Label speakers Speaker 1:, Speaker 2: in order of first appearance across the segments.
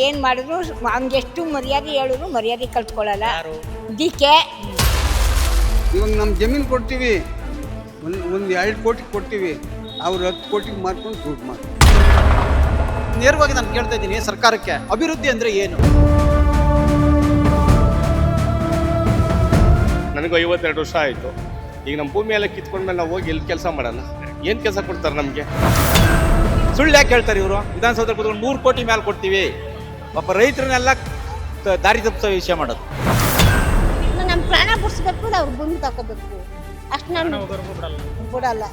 Speaker 1: ಏನು ಮಾಡಿದ್ರು ಹಂಗೆಷ್ಟು ಮರ್ಯಾದೆ ಹೇಳಿದ್ರು ಮರ್ಯಾದೆ ಕಲ್ತ್ಕೊಳ್ಳಲ್ಲ. ಡಿಕೆ
Speaker 2: ಇವಾಗ ನಮ್ಮ ಜಮೀನು ಕೊಡ್ತೀವಿ, ಒಂದು 2 ಕೋಟಿ ಕೊಡ್ತೀವಿ, ಅವ್ರು 10 ಕೋಟಿಗೆ ಮಾರ್ಕೊಂಡು ದುಡ್ಡು ಮಾಡ್ತಾರೆ.
Speaker 3: ನೇರವಾಗಿ ನಾನು ಕೇಳ್ತಾ ಇದ್ದೀನಿ ಸರ್ಕಾರಕ್ಕೆ, ಅಭಿವೃದ್ಧಿ ಅಂದರೆ ಏನು?
Speaker 4: ನನಗೂ 52 ವರ್ಷ ಆಯಿತು. ಈಗ ನಮ್ಮ ಭೂಮಿ ಎಲ್ಲ ಕಿತ್ಕೊಂಡ್ಮೇಲೆ ನಾವು ಹೋಗಿ ಎಲ್ಲಿ ಕೆಲಸ ಮಾಡೋಣ? ಏನು ಕೆಲಸ ಕೊಡ್ತಾರೆ ನಮಗೆ?
Speaker 3: ಸುಳ್ಳು ಯಾಕೆ ಹೇಳ್ತಾರೆ ಇವರು? ವಿಧಾನಸೌಧ ಕೂತ್ಕೊಂಡು 3 ಕೋಟಿ ಮೇಲೆ ಕೊಡ್ತೀವಿ, ಪಾಪ ರೈತರನ್ನೆಲ್ಲ ದಾರಿ ತಪ್ಪಿಸೋ ವಿಷಯ ಮಾಡೋದು.
Speaker 5: ನಮ್ಮ ಪ್ರಾಣ ಬಿಡಿಸ್ಬೇಕು, ಅವ್ರು ಭೂಮಿ ತಗೋಬೇಕು, ಅಷ್ಟು ನಾನು ಬಿಡಲ್ಲ.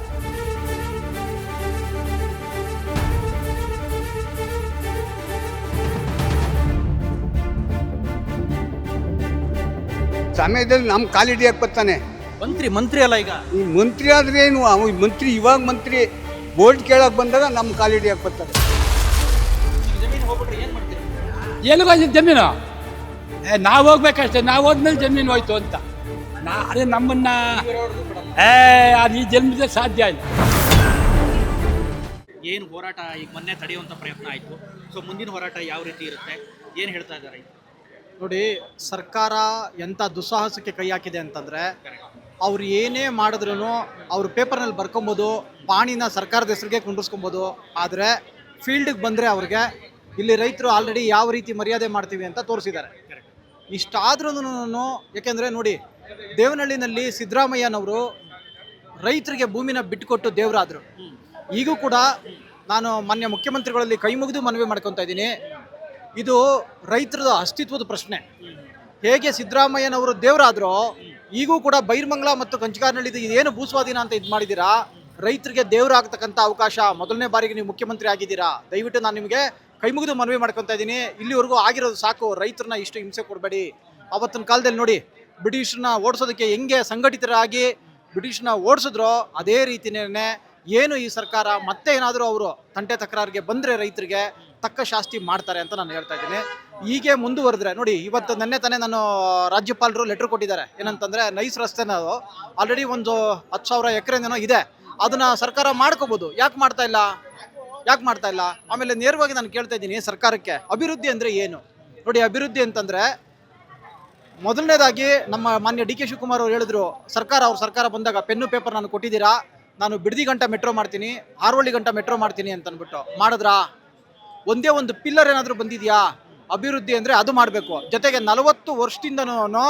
Speaker 2: ಸಮಯದಲ್ಲಿ ನಮ್ಮ ಕಾಲಿಡಿಯಾಗಿ ಬರ್ತಾನೆ
Speaker 3: ಮಂತ್ರಿ ಅಲ್ಲ ಈಗ.
Speaker 2: ಈ ಮಂತ್ರಿ ಆದ್ರೆ ಏನು, ಮಂತ್ರಿ ಇವಾಗ ಮಂತ್ರಿ ಬೋಲ್ಟ್ ಕೇಳಕ್ಕೆ ಬಂದಾಗ ನಮ್ಮ ಕಾಲಿಡಿಯಾಗಿ ಬರ್ತಾರೆ.
Speaker 6: ಏನಿಗೆ ಹೋಯ್ತು ಜಮೀನು? ನಾವು ಹೋಗ್ಬೇಕಷ್ಟೇ, ನಾವು ಹೋದ್ಮೇಲೆ ಜಮೀನು ಹೋಯ್ತು ಅಂತ. ಅದೇ ನಮ್ಮನ್ನ ಅದು ಈ ಜನ್ಮದಲ್ಲಿ ಸಾಧ್ಯ ಇಲ್ಲ.
Speaker 3: ಏನು ಹೋರಾಟ ಈಗ ಮೊನ್ನೆ ತಡೆಯುವಂಥ ಪ್ರಯತ್ನ ಆಯಿತು. ಸೊ ಮುಂದಿನ ಹೋರಾಟ ಯಾವ ರೀತಿ ಇರುತ್ತೆ, ಏನು ಹೇಳ್ತಾ ಇದ್ದಾರೆ? ನೋಡಿ, ಸರ್ಕಾರ ಎಂಥ ದುಸ್ಸಾಹಸಕ್ಕೆ ಕೈ ಹಾಕಿದೆ ಅಂತಂದರೆ, ಅವ್ರು ಏನೇ ಮಾಡಿದ್ರೂ ಅವರು ಪೇಪರ್ನಲ್ಲಿ ಬರ್ಕೊಬೋದು, ಪಾಣಿನ ಸರ್ಕಾರದ ಹೆಸರಿಗೆ ಕುಂಡಿಸ್ಕೊಬೋದು. ಆದರೆ ಫೀಲ್ಡಿಗೆ ಬಂದರೆ ಅವ್ರಿಗೆ ಇಲ್ಲಿ ರೈತರು ಆಲ್ರೆಡಿ ಯಾವ ರೀತಿ ಮರ್ಯಾದೆ ಮಾಡ್ತೀವಿ ಅಂತ ತೋರಿಸಿದ್ದಾರೆ. ಇಷ್ಟಾದ್ರೂ ಯಾಕೆಂದರೆ ನೋಡಿ, ದೇವನಹಳ್ಳಿನಲ್ಲಿ ಸಿದ್ದರಾಮಯ್ಯನವರು ರೈತರಿಗೆ ಭೂಮಿನ ಬಿಟ್ಟುಕೊಟ್ಟು ದೇವರಾದರು. ಈಗೂ ಕೂಡ ನಾನು ಮಾನ್ಯ ಮುಖ್ಯಮಂತ್ರಿಗಳಲ್ಲಿ ಕೈ ಮುಗಿದು ಮನವಿ ಮಾಡ್ಕೊತಾ ಇದ್ದೀನಿ, ಇದು ರೈತರದ ಅಸ್ತಿತ್ವದ ಪ್ರಶ್ನೆ. ಹೇಗೆ ಸಿದ್ದರಾಮಯ್ಯನವರು ದೇವರಾದರೂ ಈಗೂ ಕೂಡ ಬೈರ್ಮಂಗ್ಲ ಮತ್ತು ಕಂಚಗಾರನಹಳ್ಳಿ ಏನು ಭೂಸ್ವಾಧೀನ ಅಂತ ಇದು ಮಾಡಿದ್ದೀರಾ, ರೈತರಿಗೆ ದೇವರಾಗತಕ್ಕಂಥ ಅವಕಾಶ ಮೊದಲನೇ ಬಾರಿಗೆ ನೀವು ಮುಖ್ಯಮಂತ್ರಿ ಆಗಿದ್ದೀರಾ. ದಯವಿಟ್ಟು ನಾನು ನಿಮಗೆ ಕೈ ಮುಗಿದು ಮನವಿ ಮಾಡ್ಕೊತಾ ಇದ್ದೀನಿ, ಇಲ್ಲಿವರೆಗೂ ಆಗಿರೋದು ಸಾಕು, ರೈತರನ್ನ ಇಷ್ಟು ಹಿಂಸೆ ಕೊಡಬೇಡಿ. ಆವತ್ತಿನ ಕಾಲದಲ್ಲಿ ನೋಡಿ, ಬ್ರಿಟಿಷ್ರನ್ನ ಓಡಿಸೋದಕ್ಕೆ ಹೆಂಗೆ ಸಂಘಟಿತರಾಗಿ ಬ್ರಿಟಿಷ್ನ ಓಡಿಸಿದ್ರೋ ಅದೇ ರೀತಿನೇ ಏನು ಈ ಸರ್ಕಾರ ಮತ್ತೆ ಏನಾದರೂ ಅವರು ತಂಟೆ ತಕರಾರಿಗೆ ಬಂದರೆ ರೈತರಿಗೆ ತಕ್ಕ ಶಾಸ್ತಿ ಮಾಡ್ತಾರೆ ಅಂತ ನಾನು ಹೇಳ್ತಾ ಇದ್ದೀನಿ. ಹೀಗೆ ಮುಂದುವರೆದ್ರೆ ನೋಡಿ, ಇವತ್ತು ನೆನ್ನೆ ತಾನೇ ನಾನು ರಾಜ್ಯಪಾಲರು ಲೆಟ್ರ್ ಕೊಟ್ಟಿದ್ದಾರೆ. ಏನಂತಂದರೆ, ನೈಸ್ ರಸ್ತೆನ ಆಲ್ರೆಡಿ ಒಂದು 10,000 ಎಕರೆನೇನೋ ಇದೆ, ಅದನ್ನು ಸರ್ಕಾರ ಮಾಡ್ಕೋಬೋದು, ಯಾಕೆ ಮಾಡ್ತಾ ಇಲ್ಲ? ಆಮೇಲೆ ನೇರವಾಗಿ ನಾನು ಕೇಳ್ತಾ ಇದ್ದೀನಿ ಸರ್ಕಾರಕ್ಕೆ, ಅಭಿವೃದ್ಧಿ ಅಂದರೆ ಏನು? ನೋಡಿ, ಅಭಿವೃದ್ಧಿ ಅಂತಂದರೆ ಮೊದಲನೇದಾಗಿ ನಮ್ಮ ಮಾನ್ಯ ಡಿ ಕೆ ಶಿವಕುಮಾರ್ ಅವರು ಹೇಳಿದ್ರು, ಅವ್ರ ಸರ್ಕಾರ ಬಂದಾಗ ಪೆನ್ನು ಪೇಪರ್ ನಾನು ಕೊಟ್ಟಿದ್ದೀರಾ, ನಾನು ಬಿಡದಿ ಗಂಟ ಮೆಟ್ರೋ ಮಾಡ್ತೀನಿ, ಹಾರೋಳ್ಳಿ ಗಂಟ ಮೆಟ್ರೋ ಮಾಡ್ತೀನಿ ಅಂತ ಅಂದ್ಬಿಟ್ಟು ಮಾಡಿದ್ರಾ? ಒಂದೇ ಒಂದು ಪಿಲ್ಲರ್ ಏನಾದರೂ ಬಂದಿದೆಯಾ? ಅಭಿವೃದ್ಧಿ ಅಂದರೆ ಅದು ಮಾಡಬೇಕು. ಜೊತೆಗೆ 40 ವರ್ಷದಿಂದನೂ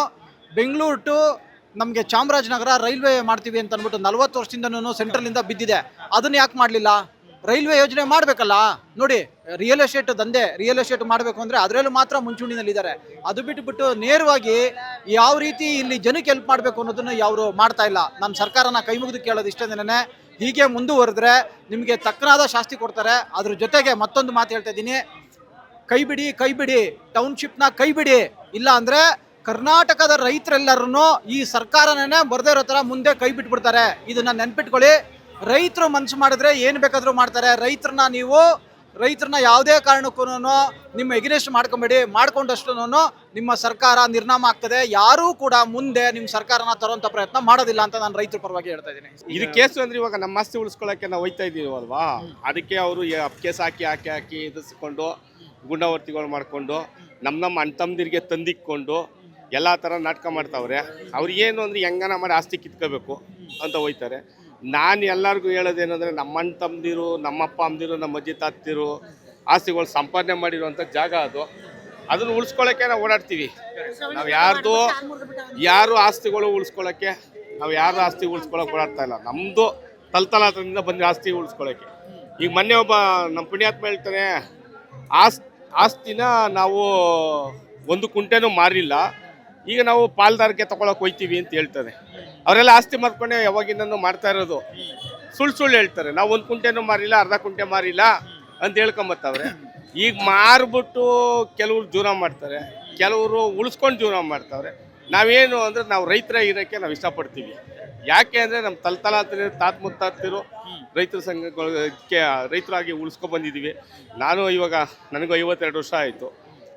Speaker 3: ಬೆಂಗಳೂರು ಟು ನಮಗೆ ಚಾಮರಾಜನಗರ ರೈಲ್ವೆ ಮಾಡ್ತೀವಿ ಅಂತ ಅಂದ್ಬಿಟ್ಟು 40 ವರ್ಷದಿಂದನೂ ಸೆಂಟ್ರಲಿಂದ ಬಿದ್ದಿದೆ. ಅದನ್ನು ಯಾಕೆ ಮಾಡಲಿಲ್ಲ? ರೈಲ್ವೆ ಯೋಜನೆ ಮಾಡಬೇಕಲ್ಲ. ನೋಡಿ, ರಿಯಲ್ ಎಸ್ಟೇಟ್ ಮಾಡಬೇಕು ಅಂದರೆ ಅದರಲ್ಲೂ ಮಾತ್ರ ಮುಂಚೂಣಿನಲ್ಲಿದ್ದಾರೆ. ಅದು ಬಿಟ್ಟುಬಿಟ್ಟು ನೇರವಾಗಿ ಯಾವ ರೀತಿ ಇಲ್ಲಿ ಜನಕ್ಕೆ ಹೆಲ್ಪ್ ಮಾಡಬೇಕು ಅನ್ನೋದನ್ನು ಯಾರು ಮಾಡ್ತಾ ಇಲ್ಲ. ನಾನು ಸರ್ಕಾರನ ಕೈ ಮುಗಿದು ಕೇಳೋದು ಇಷ್ಟೇನೆ, ಹೀಗೆ ಮುಂದುವರೆದ್ರೆ ನಿಮಗೆ ತಕ್ಕನಾದ ಶಾಸ್ತಿ ಕೊಡ್ತಾರೆ. ಅದ್ರ ಜೊತೆಗೆ ಮತ್ತೊಂದು ಮಾತು ಹೇಳ್ತಾ ಇದ್ದೀನಿ, ಕೈ ಬಿಡಿ ಟೌನ್ಶಿಪ್ನ ಕೈ ಬಿಡಿ, ಇಲ್ಲ ಅಂದರೆ ಕರ್ನಾಟಕದ ರೈತರೆಲ್ಲರೂ ಈ ಸರ್ಕಾರನೇ ಬರದೇ ಇರೋ ಥರ ಮುಂದೆ ಕೈ ಬಿಟ್ಬಿಡ್ತಾರೆ. ಇದನ್ನ ನೆನ್ಪಿಟ್ಕೊಳ್ಳಿ. ರೈತರು ಮನಸ್ಸು ಮಾಡಿದ್ರೆ ಏನು ಬೇಕಾದರೂ ಮಾಡ್ತಾರೆ. ರೈತರನ್ನ ಯಾವುದೇ ಕಾರಣಕ್ಕೂ ನಿಮ್ಮ ಎಗ್ನೆಸ್ಟ್ ಮಾಡ್ಕೊಂಬೇಡಿ. ಮಾಡ್ಕೊಂಡಷ್ಟು ನಿಮ್ಮ ಸರ್ಕಾರ ನಿರ್ನಾಮ ಆಗ್ತದೆ. ಯಾರೂ ಕೂಡ ಮುಂದೆ ನಿಮ್ಮ ಸರ್ಕಾರನ ತರುವಂಥ ಪ್ರಯತ್ನ ಮಾಡೋದಿಲ್ಲ ಅಂತ ನಾನು ರೈತರ ಪರವಾಗಿ ಹೇಳ್ತಾ ಇದ್ದೀನಿ.
Speaker 4: ಇದು ಕೇಸು ಅಂದ್ರೆ ಇವಾಗ ನಮ್ಮ ಆಸ್ತಿ ಉಳಿಸ್ಕೊಳ್ಳೋಕ್ಕೆ ನಾವು ಹೋಯ್ತಾ ಇದ್ದೀವಿ ಅಲ್ವಾ, ಅದಕ್ಕೆ ಅವರು ಕೇಸ್ ಹಾಕಿ ಎದುರಿಸ್ಕೊಂಡು ಗುಂಡಾವರ್ತಿಗಳು ಮಾಡಿಕೊಂಡು ನಮ್ಮ ಅಣ್ಣ ತಮ್ಮದಿರಿಗೆ ತಂದಿಕ್ಕೊಂಡು ಎಲ್ಲ ಥರ ನಾಟಕ ಮಾಡ್ತಾವ್ರೆ. ಅವ್ರಿಗೇನು ಅಂದರೆ ಹೆಂಗನ ಮಾಡಿ ಆಸ್ತಿ ಕಿತ್ಕೋಬೇಕು ಅಂತ ಹೋಯ್ತಾರೆ. ನಾನು ಎಲ್ಲರಿಗೂ ಹೇಳೋದೇನೆಂದರೆ, ನಮ್ಮ ಅಣ್ಣ ತಮ್ಮದಿರು, ನಮ್ಮಪ್ಪ ಅಮ್ಮದಿರು, ನಮ್ಮ ಅಜ್ಜಿ ತಾತಿರು ಆಸ್ತಿಗಳು ಸಂಪಾದನೆ ಮಾಡಿರುವಂಥ ಜಾಗ ಅದು. ಅದನ್ನು ಉಳಿಸ್ಕೊಳ್ಳೋಕ್ಕೆ ನಾವು ಓಡಾಡ್ತೀವಿ. ನಾವು ಯಾರು ಆಸ್ತಿಗಳು ಉಳಿಸ್ಕೊಳ್ಳೋಕ್ಕೆ ಓಡಾಡ್ತಾ ಇಲ್ಲ. ನಮ್ಮದು ತಲತಲಾಂತರದಿಂದ ಬಂದರೆ ಆಸ್ತಿ ಉಳಿಸ್ಕೊಳ್ಳೋಕ್ಕೆ. ಈಗ ಮೊನ್ನೆ ಒಬ್ಬ ನಮ್ಮ ಪುಣ್ಯಾತ್ಮ ಹೇಳ್ತಾನೆ, ಆಸ್ತಿನ ನಾವು 1 ಕುಂಟೆನೂ ಮಾರಿಲ್ಲ, ಈಗ ನಾವು ಪಾಲ್ದಾರಕ್ಕೆ ತಗೊಳಕ್ಕೆ ಹೋಯ್ತೀವಿ ಅಂತ ಹೇಳ್ತಾರೆ. ಅವರೆಲ್ಲ ಆಸ್ತಿ ಮಾರ್ಕೊಂಡೆ ಯಾವಾಗಿಂದನೂ ಮಾಡ್ತಾ ಇರೋದು. ಸುಳ್ಳು ಹೇಳ್ತಾರೆ, ನಾವು 1 ಕುಂಟೆನೂ ಮಾರಿಲ್ಲ, ಅರ್ಧ ಕುಂಟೆ ಮಾರಿಲ್ಲ ಅಂತ ಹೇಳ್ಕೊಂಬತ್ತವ್ರೆ. ಈಗ ಮಾರ್ಬಿಟ್ಟು ಕೆಲವರು ಜೀವನ ಮಾಡ್ತಾರೆ, ಕೆಲವರು ಉಳಿಸ್ಕೊಂಡು ಜೀವನ ಮಾಡ್ತಾವ್ರೆ. ನಾವೇನು ಅಂದರೆ, ನಾವು ರೈತರ ಇರೋಕ್ಕೆ ನಾವು ಇಷ್ಟಪಡ್ತೀವಿ. ಯಾಕೆ ಅಂದರೆ ನಮ್ಮ ತಲತಲಾಂತರ ತಾತ ಮುತ್ತಾತಿರು ರೈತರ ಸಂಘಕ್ಕೆ ರೈತರಾಗಿ ಉಳಿಸ್ಕೊಬಂದಿದ್ದೀವಿ. ನನಗೂ 52 ವರ್ಷ ಆಯಿತು.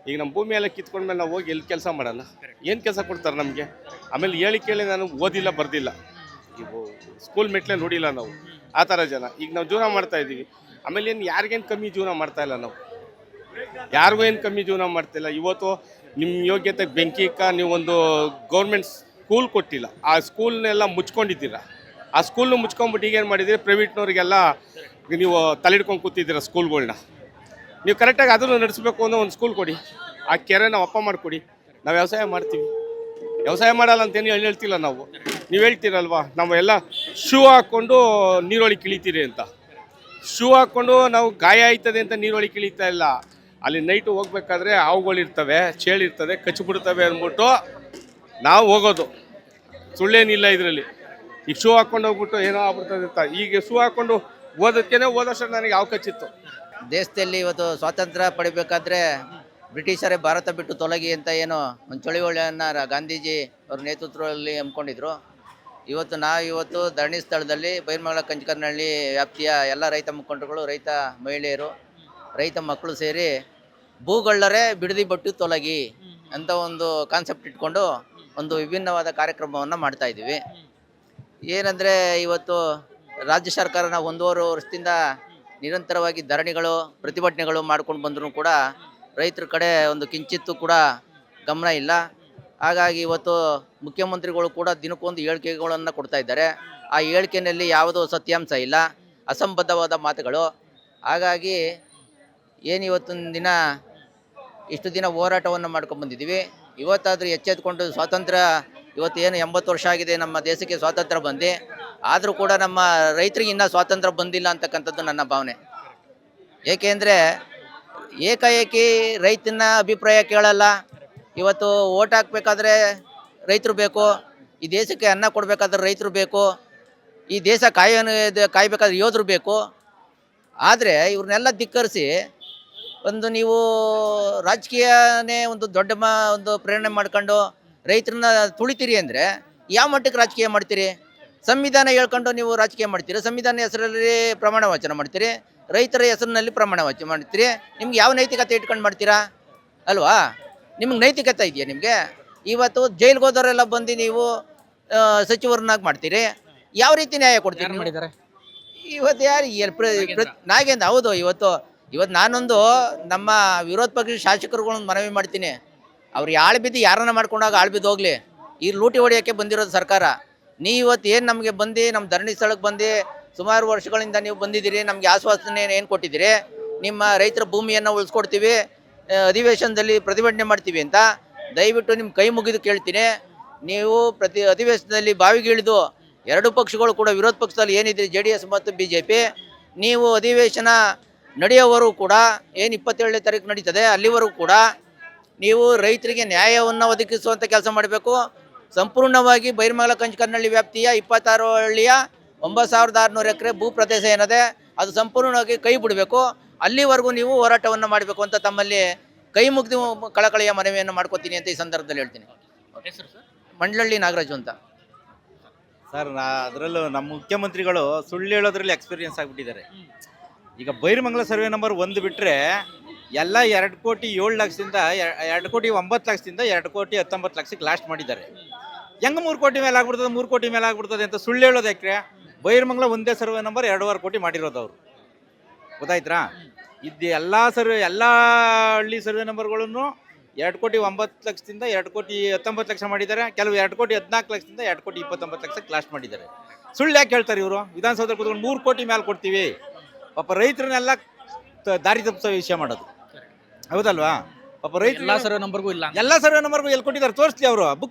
Speaker 4: ಈಗ ನಮ್ಮ ಭೂಮಿ ಎಲ್ಲ ಕಿತ್ಕೊಂಡ್ಮೇಲೆ ನಾವು ಹೋಗಿ ಎಲ್ಲಿ ಕೆಲಸ ಮಾಡೋಣ? ಏನು ಕೆಲಸ ಕೊಡ್ತಾರೆ ನಮಗೆ? ಆಮೇಲೆ ಕೇಳಿ ನಾನು ಓದಿಲ್ಲ ಬರ್ದಿಲ್ಲ, ಇವು ಸ್ಕೂಲ್ ಮೆಟ್ಲೆ ನೋಡಿಲ್ಲ ನಾವು, ಆ ಥರ ಜನ ಈಗ ನಾವು ಜೀವನ ಮಾಡ್ತಾಯಿದ್ದೀವಿ. ಆಮೇಲೆ ಏನು ಯಾರಿಗೇನು ಕಮ್ಮಿ ಜೀವನ ಮಾಡ್ತಾಯಿಲ್ಲ ನಾವು. ಯಾರಿಗೂ ಏನು ಕಮ್ಮಿ ಜೀವನ ಮಾಡ್ತಿಲ್ಲ. ಇವತ್ತು ನಿಮ್ಮ ಯೋಗ್ಯತೆಗೆ ಬೆಂಕಿ ನೀವು ಒಂದು ಗೌರ್ಮೆಂಟ್ ಸ್ಕೂಲ್ ಕೊಟ್ಟಿಲ್ಲ, ಆ ಸ್ಕೂಲ್ನೆಲ್ಲ ಮುಚ್ಕೊಂಡಿದ್ದೀರ. ಆ ಸ್ಕೂಲ್ನ ಮುಚ್ಕೊಂಡ್ಬಿಟ್ಟು ಈಗ ಏನು ಮಾಡಿದ್ದೀರಿ, ಪ್ರೈವೇಟ್ನವ್ರಿಗೆಲ್ಲ ನೀವು ತಲೆಡ್ಕೊಂಡು ಕೂತಿದ್ದೀರ ಸ್ಕೂಲ್ಗಳ್ನ. ನೀವು ಕರೆಕ್ಟಾಗಿ ಅದನ್ನು ನಡೆಸಬೇಕು ಅನ್ನೋ ಒಂದು ಸ್ಕೂಲ್ ಕೊಡಿ, ಆ ಕೆರೆನ ಒಪ್ಪ ಮಾಡಿಕೊಡಿ, ನಾವು ವ್ಯವಸಾಯ ಮಾಡ್ತೀವಿ. ವ್ಯವಸಾಯ ಮಾಡಲ್ಲ ಅಂತೇನು ಹೇಳ್ತಿಲ್ಲ ನಾವು, ನೀವು ಹೇಳ್ತೀರಲ್ವಾ ನಾವೆಲ್ಲ ಶೂ ಹಾಕ್ಕೊಂಡು ನೀರೊಳಗೆ ಇಳಿತೀರಿ ಅಂತ. ಶೂ ಹಾಕ್ಕೊಂಡು ನಾವು ಗಾಯ ಆಯ್ತದೆ ಅಂತ ನೀರೊಳಗೆ ಇಳಿತಾ ಇಲ್ಲ. ಅಲ್ಲಿ ನೈಟು ಹೋಗ್ಬೇಕಾದ್ರೆ ಹಾವುಗಳಿರ್ತವೆ, ಚೇಳಿರ್ತದೆ, ಕಚ್ಚಿಬಿಡ್ತವೆ ಅಂದ್ಬಿಟ್ಟು ನಾವು ಹೋಗೋದು. ಸುಳ್ಳೇನಿಲ್ಲ ಇದರಲ್ಲಿ. ಈಗ ಶೂ ಹಾಕ್ಕೊಂಡು ಹೋಗ್ಬಿಟ್ಟು ಏನೋ ಆಗ್ಬಿಡ್ತದೆ ಅಂತ. ಈಗ ಶೂ ಹಾಕ್ಕೊಂಡು ಓದೋದಕ್ಕೇನೆ ಹೋದಷ್ಟು ನನಗೆ ಯಾವ ಕಚ್ಚಿತ್ತು.
Speaker 7: ದೇಶದಲ್ಲಿ ಇವತ್ತು ಸ್ವಾತಂತ್ರ್ಯ ಪಡಿಬೇಕಾದ್ರೆ ಬ್ರಿಟಿಷರೇ ಭಾರತ ಬಿಟ್ಟು ತೊಲಗಿ ಅಂತ ಏನು ಒಂದು ಚಳುವಳಿಯನ್ನು ಗಾಂಧೀಜಿ ಅವ್ರ ನೇತೃತ್ವದಲ್ಲಿ ಹಮ್ಮಿಕೊಂಡಿದ್ರು. ಇವತ್ತು ಧರಣಿ ಸ್ಥಳದಲ್ಲಿ ಬೈರಮಂಗಲ ಕಂಚಕನಹಳ್ಳಿ ವ್ಯಾಪ್ತಿಯ ಎಲ್ಲ ರೈತ ಮುಖಂಡರುಗಳು, ರೈತ ಮಹಿಳೆಯರು, ರೈತ ಮಕ್ಕಳು ಸೇರಿ ಭೂಗಳ್ಳರೇ ಬಿಡದಿ ಬಟ್ಟು ತೊಲಗಿ ಅಂತ ಒಂದು ಕಾನ್ಸೆಪ್ಟ್ ಇಟ್ಕೊಂಡು ಒಂದು ವಿಭಿನ್ನವಾದ ಕಾರ್ಯಕ್ರಮವನ್ನು ಮಾಡ್ತಾ ಇದ್ದೀವಿ. ಏನಂದರೆ ಇವತ್ತು ರಾಜ್ಯ ಸರ್ಕಾರ 1.5 ವರ್ಷದಿಂದ ನಿರಂತರವಾಗಿ ಧರಣಿಗಳು, ಪ್ರತಿಭಟನೆಗಳು ಮಾಡ್ಕೊಂಡು ಬಂದರೂ ಕೂಡ ರೈತರ ಕಡೆ ಒಂದು ಕಿಂಚಿತ್ತೂ ಕೂಡ ಗಮನ ಇಲ್ಲ. ಹಾಗಾಗಿ ಇವತ್ತು ಮುಖ್ಯಮಂತ್ರಿಗಳು ಕೂಡ ದಿನಕ್ಕೊಂದು ಹೇಳಿಕೆಗಳನ್ನು ಕೊಡ್ತಾ ಇದ್ದಾರೆ. ಆ ಹೇಳಿಕೆಯಲ್ಲಿ ಯಾವುದೋ ಸತ್ಯಾಂಶ ಇಲ್ಲ, ಅಸಂಬದ್ಧವಾದ ಮಾತುಗಳು. ಹಾಗಾಗಿ ಇವತ್ತಿನ ದಿನ ಇಷ್ಟು ದಿನ ಹೋರಾಟವನ್ನು ಮಾಡ್ಕೊಂಡು ಬಂದಿದ್ದೀವಿ. ಇವತ್ತಾದರೂ ಎಚ್ಚೆತ್ಕೊಂಡು ಸ್ವಾತಂತ್ರ್ಯ ಏನು 80 ವರ್ಷ ಆಗಿದೆ ನಮ್ಮ ದೇಶಕ್ಕೆ ಸ್ವಾತಂತ್ರ್ಯ ಬಂದು, ಆದರೂ ಕೂಡ ನಮ್ಮ ರೈತರಿಗೆ ಇನ್ನೂ ಸ್ವಾತಂತ್ರ್ಯ ಬಂದಿಲ್ಲ ಅಂತಕ್ಕಂಥದ್ದು ನನ್ನ ಭಾವನೆ. ಏಕೆಂದರೆ ಏಕಾಏಕಿ ರೈತನ ಅಭಿಪ್ರಾಯ ಕೇಳಲ್ಲ. ಇವತ್ತು ಓಟ್ ಹಾಕಬೇಕಾದ್ರೆ ರೈತರು ಬೇಕು, ಈ ದೇಶಕ್ಕೆ ಅನ್ನ ಕೊಡಬೇಕಾದ್ರೆ ರೈತರು ಬೇಕು, ಈ ದೇಶ ಕಾಯಬೇಕಾದ್ರೆ ಯೋಧರು ಬೇಕು. ಆದರೆ ಇವ್ರನ್ನೆಲ್ಲ ಧಿಕ್ಕರಿಸಿ ನೀವು ರಾಜಕೀಯನೇ ಒಂದು ದೊಡ್ಡ ಒಂದು ಪ್ರೇರಣೆ ಮಾಡ್ಕೊಂಡು ರೈತರನ್ನ ತುಳಿತೀರಿ ಅಂದರೆ ಯಾವ ಮಟ್ಟಕ್ಕೆ ರಾಜಕೀಯ ಮಾಡ್ತೀರಿ? ಸಂವಿಧಾನ ಹೇಳ್ಕೊಂಡು ನೀವು ರಾಜಕೀಯ ಮಾಡ್ತೀರಿ, ಸಂವಿಧಾನ ಹೆಸರಲ್ಲಿ ಪ್ರಮಾಣ ವಚನ ಮಾಡ್ತೀರಿ, ರೈತರ ಹೆಸರಿನಲ್ಲಿ ಪ್ರಮಾಣ ವಚನ ಮಾಡ್ತೀರಿ. ನಿಮ್ಗೆ ಯಾವ ನೈತಿಕತೆ ಇಟ್ಕೊಂಡು ಮಾಡ್ತೀರಾ ಅಲ್ವಾ? ನಿಮ್ಗೆ ನೈತಿಕತೆ ಇದೆಯಾ? ನಿಮಗೆ ಇವತ್ತು ಜೈಲಿಗೆ ಹೋದವರೆಲ್ಲ ಬಂದು ನೀವು ಸಚಿವರನ್ನಾಗಿ ಮಾಡ್ತೀರಿ, ಯಾವ ರೀತಿ ನ್ಯಾಯ ಕೊಡ್ತೀರಿ? ಇವತ್ತು ಯಾರು ನಾಗೇಂದ್ರ ಹೌದು. ಇವತ್ತು ನಾನೊಂದು ನಮ್ಮ ವಿರೋಧ ಪಕ್ಷದ ಶಾಸಕರುಗಳನ್ನ ಮನವಿ ಮಾಡ್ತೀನಿ, ಅವ್ರು ಬಿದ್ದು ಯಾರನ್ನ ಮಾಡ್ಕೊಂಡಾಗ ಬಿದ್ದು ಹೋಗ್ಲಿ. ಈ ಲೂಟಿ ಹೊಡೆಯೋಕ್ಕೆ ಬಂದಿರೋದು ಸರ್ಕಾರ. ಇವತ್ತು ಏನು ನಮಗೆ ಬಂದು ನಮ್ಮ ಧರಣಿ ಸ್ಥಳಕ್ಕೆ ಬಂದು ಸುಮಾರು ವರ್ಷಗಳಿಂದ ನೀವು ಬಂದಿದ್ದೀರಿ, ನಮಗೆ ಆಶ್ವಾಸನೆ ಏನು ಕೊಟ್ಟಿದ್ದೀರಿ, ನಿಮ್ಮ ರೈತರ ಭೂಮಿಯನ್ನು ಉಳಿಸ್ಕೊಡ್ತೀವಿ, ಅಧಿವೇಶನದಲ್ಲಿ ಪ್ರತಿಭಟನೆ ಮಾಡ್ತೀವಿ ಅಂತ. ದಯವಿಟ್ಟು ನಿಮ್ಮ ಕೈ ಮುಗಿದು ಕೇಳ್ತೀನಿ, ನೀವು ಪ್ರತಿ ಅಧಿವೇಶನದಲ್ಲಿ ಬಾವಿಗಿಳಿದು ಎರಡು ಪಕ್ಷಗಳು ಕೂಡ ವಿರೋಧ ಪಕ್ಷದಲ್ಲಿ ಏನಿದೆ JDS ಮತ್ತು BJP, ನೀವು ಅಧಿವೇಶನ ನಡೆಯೋವರೆಗೂ ಕೂಡ ಏನು 27ನೇ ತಾರೀಕು ನಡೀತದೆ ಅಲ್ಲಿವರೆಗೂ ಕೂಡ ನೀವು ರೈತರಿಗೆ ನ್ಯಾಯವನ್ನು ಒದಗಿಸುವಂಥ ಕೆಲಸ ಮಾಡಬೇಕು. ಸಂಪೂರ್ಣವಾಗಿ ಬೈರಮಂಗಲ ಕಂಚಕನಹಳ್ಳಿ ವ್ಯಾಪ್ತಿಯ 26 ಹಳ್ಳಿಯ 9600 ಎಕರೆ ಭೂ ಪ್ರದೇಶ ಏನಿದೆ ಅದು ಸಂಪೂರ್ಣವಾಗಿ ಕೈ ಬಿಡಬೇಕು. ಅಲ್ಲಿವರೆಗೂ ನೀವು ಹೋರಾಟವನ್ನು ಮಾಡಬೇಕು ಅಂತ ತಮ್ಮಲ್ಲಿ ಕೈ ಮುಗಿದು ಕಳಕಳಿಯ ಮನವಿಯನ್ನು ಮಾಡ್ಕೋತೀನಿ ಅಂತ ಈ ಸಂದರ್ಭದಲ್ಲಿ ಹೇಳ್ತೀನಿ. ಮಂಡ್ಲಳ್ಳಿ ನಾಗರಾಜು ಅಂತ
Speaker 8: ಸರ್. ಅದರಲ್ಲೂ ನಮ್ಮ ಮುಖ್ಯಮಂತ್ರಿಗಳು ಸುಳ್ಳು ಹೇಳೋದ್ರಲ್ಲಿ ಎಕ್ಸ್ಪೀರಿಯನ್ಸ್ ಆಗಿಬಿಟ್ಟಿದ್ದಾರೆ. ಈಗ ಬೈರಮಂಗಲ ಸರ್ವೆ ನಂಬರ್ 1 ಬಿಟ್ಟರೆ ಎಲ್ಲ 2,07,00,000ದಿಂದ 2,09,00,000ದಿಂದ 2,19,00,000ಕ್ಕೆ ಲಾಸ್ಟ್ ಮಾಡಿದ್ದಾರೆ. ಹೆಂಗೆ 3 ಕೋಟಿ ಮೇಲೆ ಆಗ್ಬಿಡ್ತದೆ, 3 ಕೋಟಿ ಮೇಲೆ ಆಗ್ಬಿಡ್ತದೆ ಅಂತ ಸುಳ್ಳು ಹೇಳೋದು ಯಾಕೆ? ಬೈರಮಂಗಲ ಒಂದೇ ಸರ್ವೆ ನಂಬರ್ 2.5 ಕೋಟಿ ಮಾಡಿರೋದು ಅವರು, ಗೊತ್ತಾಯ್ತಾ? ಎಲ್ಲ ಹಳ್ಳಿ ಸರ್ವೆ ನಂಬರ್ಗಳನ್ನು 2,09,00,000ದಿಂದ 2,19,00,000 ಮಾಡಿದ್ದಾರೆ. ಕೆಲವು 2,14,00,000ದಿಂದ 2,29,00,000ಕ್ಕೆ ಲಾಸ್ಟ್ ಮಾಡಿದ್ದಾರೆ. ಸುಳ್ಳು ಯಾಕೆ ಹೇಳ್ತಾರೆ ಇವರು? ವಿಧಾನಸೌಧ ಕೂತ್ಕೊಂಡು 3 ಕೋಟಿ ಮೇಲೆ ಕೊಡ್ತೀವಿ, ಪಾಪ ರೈತರನ್ನೆಲ್ಲ ದಾರಿ ತಪ್ಪಿಸೋ ವಿಷಯ ಮಾಡೋದು, ಹೌದಲ್ವಾ? ಪಾಪ ರೈತರು ಎಲ್ಲ ಸರ್ವೆ ನಂಬರ್ಗೂ ಎಲ್ಲಿ ಕೊಟ್ಟಿದ್ದಾರೆ ತೋರಿಸ್ಲಿ. ಅವರು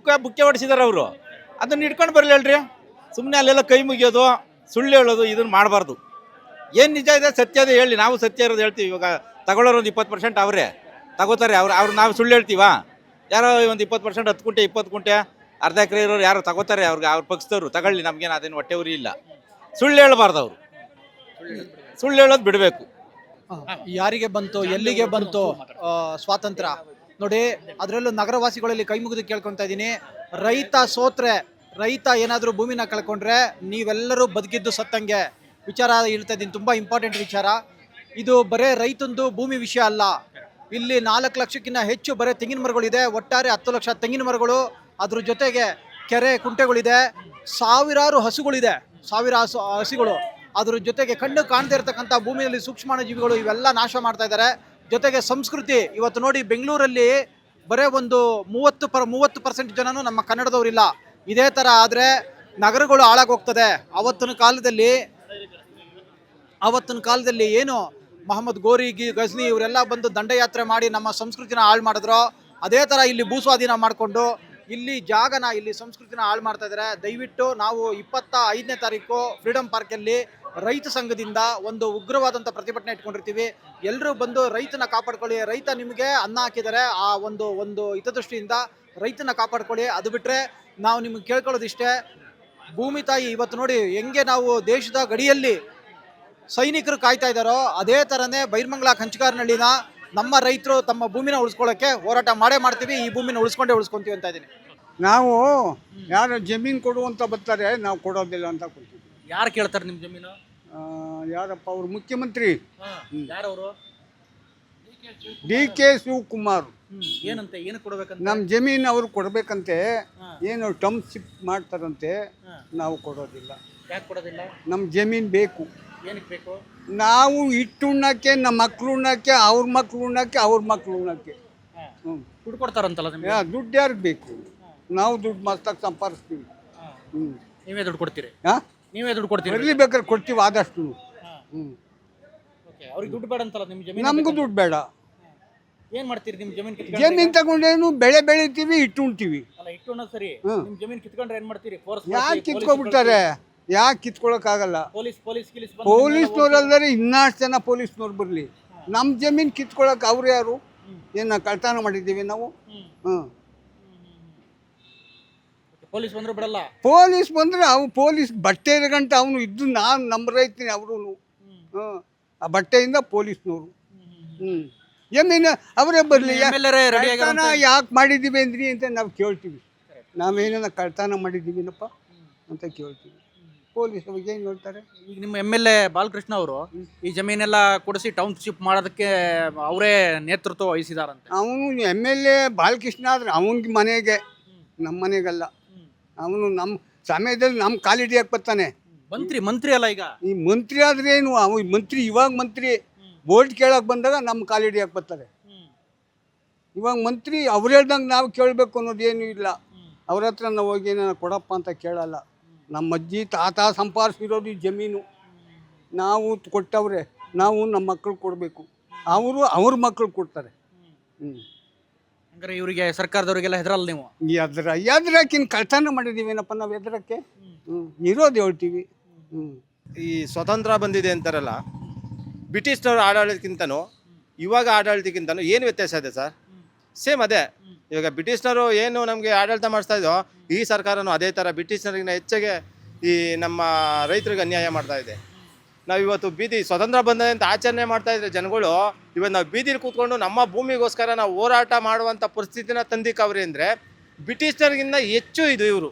Speaker 8: ಬುಕ್ಕೆ ಹೊಡಿಸಿದಾರೆ ಅವರು, ಅದನ್ನ ಇಟ್ಕೊಂಡು ಬರಲಿ ಹೇಳ್ರಿ. ಸುಮ್ಮನೆ ಅಲ್ಲೆಲ್ಲ ಕೈ ಮುಗಿಯೋದು, ಸುಳ್ಳು ಹೇಳೋದು ಇದನ್ನು ಮಾಡಬಾರ್ದು. ಏನು ನಿಜ ಇದೆ ಸತ್ಯದ ಹೇಳಿ, ನಾವು ಸತ್ಯ ಇರೋದು ಹೇಳ್ತೀವಿ. ಇವಾಗ ತಗೊಳ್ಳೋರು ಒಂದು 20% ಅವರೇ ತಗೋತಾರೆ, ಅವ್ರು ನಾವು ಸುಳ್ಳು ಹೇಳ್ತೀವಾ? ಯಾರೋ ಒಂದು 20%, 10 ಗುಂಟೆ 20 ಗುಂಟೆ ಅರ್ಧ ಎಕರೆ ಇರೋರು ಯಾರು ತಗೋತಾರೆ, ಅವ್ರ ಪಕ್ಷದವರು ತಗೊಳ್ಳಿ, ನಮಗೇನು ಅದೇನು ಹೊಟ್ಟೆ ಉರಿ ಇಲ್ಲ. ಸುಳ್ಳು ಹೇಳಬಾರ್ದು, ಅವರು ಸುಳ್ಳು ಹೇಳೋದು ಬಿಡಬೇಕು.
Speaker 3: ಯಾರಿಗೆ ಬಂತು, ಎಲ್ಲಿಗೆ ಬಂತು ಸ್ವಾತಂತ್ರ್ಯ ನೋಡಿ. ಅದರಲ್ಲೂ ನಗರವಾಸಿಗಳಲ್ಲಿ ಕೈ ಮುಗಿದು ಕೇಳ್ಕೊತಾ ಇದ್ದೀನಿ, ರೈತ ಸೋತ್ರೆ, ರೈತ ಏನಾದರೂ ಭೂಮಿನ ಕಳ್ಕೊಂಡ್ರೆ ನೀವೆಲ್ಲರೂ ಬದುಕಿದ್ದು ಸತ್ತಂಗೆ ವಿಚಾರ ಹೇಳ್ತಾ ಇದ್ದೀನಿ. ತುಂಬ ಇಂಪಾರ್ಟೆಂಟ್ ವಿಚಾರ ಇದು. ಬರೇ ರೈತಂದು ಭೂಮಿ ವಿಷಯ ಅಲ್ಲ, ಇಲ್ಲಿ 4 ಲಕ್ಷಕ್ಕಿಂತ ಹೆಚ್ಚು ಬರೀ ತೆಂಗಿನ ಮರಗಳಿದೆ. ಒಟ್ಟಾರೆ 10 ಲಕ್ಷ ತೆಂಗಿನ ಮರಗಳು, ಅದ್ರ ಜೊತೆಗೆ ಕೆರೆ ಕುಂಟೆಗಳಿದೆ, ಸಾವಿರಾರು ಹಸುಗಳಿದೆ, ಹಸುಗಳು. ಅದ್ರ ಜೊತೆಗೆ ಕಣ್ಣು ಕಾಣದೇ ಇರತಕ್ಕಂಥ ಭೂಮಿಯಲ್ಲಿ ಸೂಕ್ಷ್ಮಾಣು ಜೀವಿಗಳು ಇವೆಲ್ಲ ನಾಶ ಮಾಡ್ತಾ ಇದ್ದಾರೆ. ಜೊತೆಗೆ ಸಂಸ್ಕೃತಿ. ಇವತ್ತು ನೋಡಿ ಬೆಂಗಳೂರಲ್ಲಿ ಬರೇ ಒಂದು 30% ಜನನು ನಮ್ಮ ಕನ್ನಡದವರಿಲ್ಲ. ಇದೇ ಥರ ಆದರೆ ನಗರಗಳು ಹಾಳಾಗೋಗ್ತದೆ. ಆವತ್ತಿನ ಕಾಲದಲ್ಲಿ ಏನು ಮೊಹಮ್ಮದ್ ಗೋರಿ ಗಜ್ನಿ ಇವರೆಲ್ಲ ಬಂದು ದಂಡಯಾತ್ರೆ ಮಾಡಿ ನಮ್ಮ ಸಂಸ್ಕೃತಿನ ಹಾಳು ಮಾಡಿದ್ರು, ಅದೇ ಥರ ಇಲ್ಲಿ ಭೂಸ್ವಾಧೀನ ಮಾಡಿಕೊಂಡು ಇಲ್ಲಿ ಇಲ್ಲಿ ಸಂಸ್ಕೃತಿನ ಹಾಳು ಮಾಡ್ತಾ ಇದ್ದಾರೆ. ದಯವಿಟ್ಟು ನಾವು 25ನೇ ತಾರೀಕು ಫ್ರೀಡಮ್ ಪಾರ್ಕಲ್ಲಿ ರೈತ ಸಂಘದಿಂದ ಒಂದು ಉಗ್ರವಾದಂಥ ಪ್ರತಿಭಟನೆ ಇಟ್ಕೊಂಡಿರ್ತೀವಿ. ಎಲ್ಲರೂ ಬಂದು ರೈತನ ಕಾಪಾಡ್ಕೊಳ್ಳಿ. ರೈತ ನಿಮಗೆ ಅನ್ನ ಹಾಕಿದ್ದಾರೆ, ಆ ಒಂದು ಹಿತದೃಷ್ಟಿಯಿಂದ ರೈತನ ಕಾಪಾಡ್ಕೊಳ್ಳಿ. ಅದು ಬಿಟ್ಟರೆ ನಾವು ನಿಮಗೆ ಕೇಳ್ಕೊಳ್ಳೋದಿಷ್ಟೇ, ಭೂಮಿ ತಾಯಿ ಇವತ್ತು ನೋಡಿ ಹೆಂಗೆ ನಾವು ದೇಶದ ಗಡಿಯಲ್ಲಿ ಸೈನಿಕರು ಕಾಯ್ತಾ ಇದ್ದಾರೋ ಅದೇ ಥರನೇ ಬೈರ್ಮಂಗ್ಲ ಕಂಚಗಾರನಹಳ್ಳಿನ ನಮ್ಮ ರೈತರು ತಮ್ಮ ಭೂಮಿನ ಉಳಿಸ್ಕೊಳ್ಳೋಕ್ಕೆ ಹೋರಾಟ ಮಾಡ್ತೀವಿ. ಈ ಭೂಮಿನ ಉಳಿಸ್ಕೊಂತೀವಿ ಅಂತ ಇದ್ದೀನಿ.
Speaker 2: ನಾವು ಯಾರು ಜಮೀನು ಕೊಡು ಅಂತ ಬರ್ತಾರೆ, ನಾವು ಕೊಡೋದಿಲ್ಲ ಅಂತ ಕೊಡ್ತೀವಿ.
Speaker 3: ಯಾರು ಕೇಳ್ತಾರೆ ನಿಮ್ಮ ಜಮೀನು?
Speaker 2: ಯಾರಪ್ಪ ಅವರು? ಮುಖ್ಯಮಂತ್ರಿ
Speaker 3: ಯಾರವರು?
Speaker 2: DK ಶಿವಕುಮಾರ್.
Speaker 3: ಏನು ಕೊಡ್ಬೇಕಂತ?
Speaker 2: ನಮ್ಮ ಜಮೀನು ಅವ್ರು ಕೊಡ್ಬೇಕಂತೆ, ಏನು ಟೌನ್ಶಿಪ್ ಮಾಡ್ತಾರಂತೆ, ನಾವು ಕೊಡೋದಿಲ್ಲ.
Speaker 3: ಯಾಕೆ ಕೊಡೋದಿಲ್ಲ?
Speaker 2: ನಮ್ಮ ಜಮೀನು ಬೇಕು.
Speaker 3: ಏನಕ್ಕೆ ಬೇಕು?
Speaker 2: ನಾವು ಇಟ್ಟು ಉಣ್ಣಕ್ಕೆ, ನಮ್ಮ ಮಕ್ಳು ಉಣ್ಣಕ್ಕೆ, ಅವ್ರ ಮಕ್ಳು ಉಣ್ಣಕ್ಕೆ, ಅವ್ರ ಮಕ್ಳು ಉಣ್ಣಕ್ಕೆ.
Speaker 3: ದುಡ್ಡು ಕೊಡ್ತಾರಂತಲ್ಲ ನಿಮಗೆ?
Speaker 2: ದುಡ್ಡು ಯಾರಿಗೆ ಬೇಕು? ನಾವು ದುಡ್ಡು ಮಸ್ತಾಗಿ ಸಂಪಾದಿಸ್ತೀವಿ.
Speaker 3: ನೀವೇ ದುಡ್ಡು ಕೊಡ್ತೀರಿ?
Speaker 5: ನೀವೇ ದುಡ್ಡು ಕೊಡ್ತೀರಿ?
Speaker 2: ಎಲ್ಲಿ ಬೇಕಾದ್ರೆ ಕೊಡ್ತೀವಿ ಆದಷ್ಟು.
Speaker 5: ಅವ್ರಿಗೆ ದುಡ್ಡು ಬೇಡ ಅಂತಲ್ಲ ನಿಮ್ಮ ಜಮೀನು?
Speaker 2: ನಮಗೂ ದುಡ್ಡು ಬೇಡ.
Speaker 5: ಏನ್ ಮಾಡ್ತೀರಿ ನಿಮ್ಮ ಜಮೀನು ಕಿತ್ಕೊಂಡು?
Speaker 2: ಜಮೀನು ತಗೊಂಡೇನು ಬೆಳೆ ಬೆಳಿತೀವಿ, ಇಟ್ಟು ಉಣ್ತೀವಿ.
Speaker 5: ಅಲ್ಲ, ಇಟ್ಟು ಅನ್ನೋದು ಸರಿ. ನಿಮ್ಮ ಜಮೀನು ಕಿತ್ಕೊಂಡ್ರೆ ಏನ್ ಮಾಡ್ತೀರಿ?
Speaker 2: ಯಾಕೆ ಕಿತ್ಕೊಬಿಡ್ತಾರೆ? ಯಾಕೆ ಕಿತ್ಕೊಳಕ್ಕಾಗಲ್ಲ? ಪೊಲೀಸ್ನವ್ರಲ್ಲದ್ರೆ ಇನ್ನಷ್ಟು ಜನ ಪೊಲೀಸ್ನವ್ರು ಬರಲಿ. ನಮ್ಮ ಜಮೀನು ಕಿತ್ಕೊಳಕ್ ಅವ್ರು ಯಾರು? ಏನು ಕಳ್ತನ ಮಾಡಿದ್ದೀವಿ ನಾವು?
Speaker 5: ಪೊಲೀಸ್ ಬಂದ್ರು ಬಿಡಲ್ಲ.
Speaker 2: ಪೊಲೀಸ್ ಬಂದ್ರೆ ಪೊಲೀಸ್ ಬಟ್ಟೆ ಗಂಟೆ ಅವನು ಇದ್ದು ನಾನು ನಂಬರೈತೀನಿ ಅವರು. ಆ ಬಟ್ಟೆಯಿಂದ ಪೊಲೀಸ್ನವರು. ಜಮೀನು ಅವರೇ ಬರಲಿ. ಯಾಕೆ ಮಾಡಿದ್ದೀವಿ ಅಂದ್ರಿ ಅಂತ ನಾವು ಕೇಳ್ತೀವಿ. ನಾವೇನ ಕಳ್ತನ ಮಾಡಿದ್ದೀವಿನಪ್ಪ ಅಂತ ಕೇಳ್ತೀವಿ. ಪೊಲೀಸ್ ಅವ್ರಿಗೆ ಏನು ಹೇಳ್ತಾರೆ?
Speaker 5: ಈಗ ನಿಮ್ಮ MLA ಬಾಲಕೃಷ್ಣ ಅವರು ಈ ಜಮೀನೆಲ್ಲ ಕೊಡಿಸಿ ಟೌನ್ಶಿಪ್ ಮಾಡೋದಕ್ಕೆ ಅವರೇ ನೇತೃತ್ವ ವಹಿಸಿದಾರಂತೆ.
Speaker 2: ಅವನು MLA ಬಾಲಕೃಷ್ಣ ಆದ್ರೆ ಅವನಿಗೆ ಮನೆಗೆ, ನಮ್ಮ ಮನೆಗಲ್ಲ. ಅವನು ನಮ್ಮ ಸಮಯದಲ್ಲಿ ನಮ್ಮ ಕಾಲಿಡಿಯಾಕೆ ಬರ್ತಾನೆ.
Speaker 5: ಮಂತ್ರಿ ಅಲ್ಲ ಈಗ.
Speaker 2: ಈ ಮಂತ್ರಿ ಆದ್ರೆ ಏನು? ಮಂತ್ರಿ ಇವಾಗ ಮಂತ್ರಿ ವೋಟ್ ಕೇಳಕ್ ಬಂದಾಗ ನಮ್ಮ ಕಾಲಿಡಿಯಾಕೆ ಬರ್ತಾರೆ. ಇವಾಗ ಮಂತ್ರಿ ಅವ್ರು ಹೇಳ್ದಂಗೆ ನಾವು ಕೇಳಬೇಕು ಅನ್ನೋದು ಏನೂ ಇಲ್ಲ. ಅವ್ರ ಹತ್ರ ನಾವು ಹೋಗಿ ನಾನು ಕೊಡಪ್ಪ ಅಂತ ಕೇಳಲ್ಲ. ನಮ್ಮ ಅಜ್ಜಿ ತಾತ ಸಂಪಾದಿಸಿರೋದು ಈ ಜಮೀನು ನಾವು ಕೊಟ್ಟವ್ರೆ. ನಾವು ನಮ್ಮ ಮಕ್ಕಳು ಕೊಡಬೇಕು, ಅವರು ಅವ್ರ ಮಕ್ಕಳು ಕೊಡ್ತಾರೆ.
Speaker 5: ಹಂಗಾರೆ ಇವರಿಗೆ ಸರ್ಕಾರದವರಿಗೆಲ್ಲ ಹೆದರಲ್ಲ ನೀವು?
Speaker 2: ಎದ್ರಕ್ಕಿನ್ ಕಳ್ತನ ಮಾಡಿದ್ದೀವೇನಪ್ಪ ನಾವು? ಎದ್ರಕ್ಕೆ ಇರೋದು ಹೇಳ್ತೀವಿ.
Speaker 8: ಈ ಸ್ವತಂತ್ರ ಬಂದಿದೆ ಅಂತಾರಲ್ಲ, ಬ್ರಿಟಿಷ್ನವ್ರ ಆಡಳಿತಕ್ಕಿಂತನೂ ಇವಾಗ ಆಡಳಿತಕ್ಕಿಂತನೂ ಏನು ವ್ಯತ್ಯಾಸ ಇದೆ ಸರ್? ಸೇಮ್ ಅದೇ. ಇವಾಗ ಬ್ರಿಟಿಷ್ನವರು ಏನು ನಮಗೆ ಆಡಳಿತ ಮಾಡಿಸ್ತಾ ಇದ್ದೋ, ಈ ಸರ್ಕಾರನೂ ಅದೇ ಥರ ಬ್ರಿಟಿಷ್ನರಿಗಿಂತ ಹೆಚ್ಚಿಗೆ ಈ ನಮ್ಮ ರೈತರಿಗೆ ಅನ್ಯಾಯ ಮಾಡ್ತಾ ಇದೆ. ನಾವಿವತ್ತು ಸ್ವತಂತ್ರ ಬಂದಿದೆ ಅಂತ ಆಚರಣೆ ಮಾಡ್ತಾ ಇದ್ರೆ ಜನಗಳು, ಇವತ್ತು ನಾವು ಬೀದಿಲಿ ಕೂತ್ಕೊಂಡು ನಮ್ಮ ಭೂಮಿಗೋಸ್ಕರ ನಾವು ಹೋರಾಟ ಮಾಡುವಂಥ ಪರಿಸ್ಥಿತಿನ ತಂದಿಕ್ಕವ್ರಿ ಅಂದರೆ ಬ್ರಿಟಿಷ್ನರಿಗಿಂತ ಹೆಚ್ಚು ಇದು ಇವರು.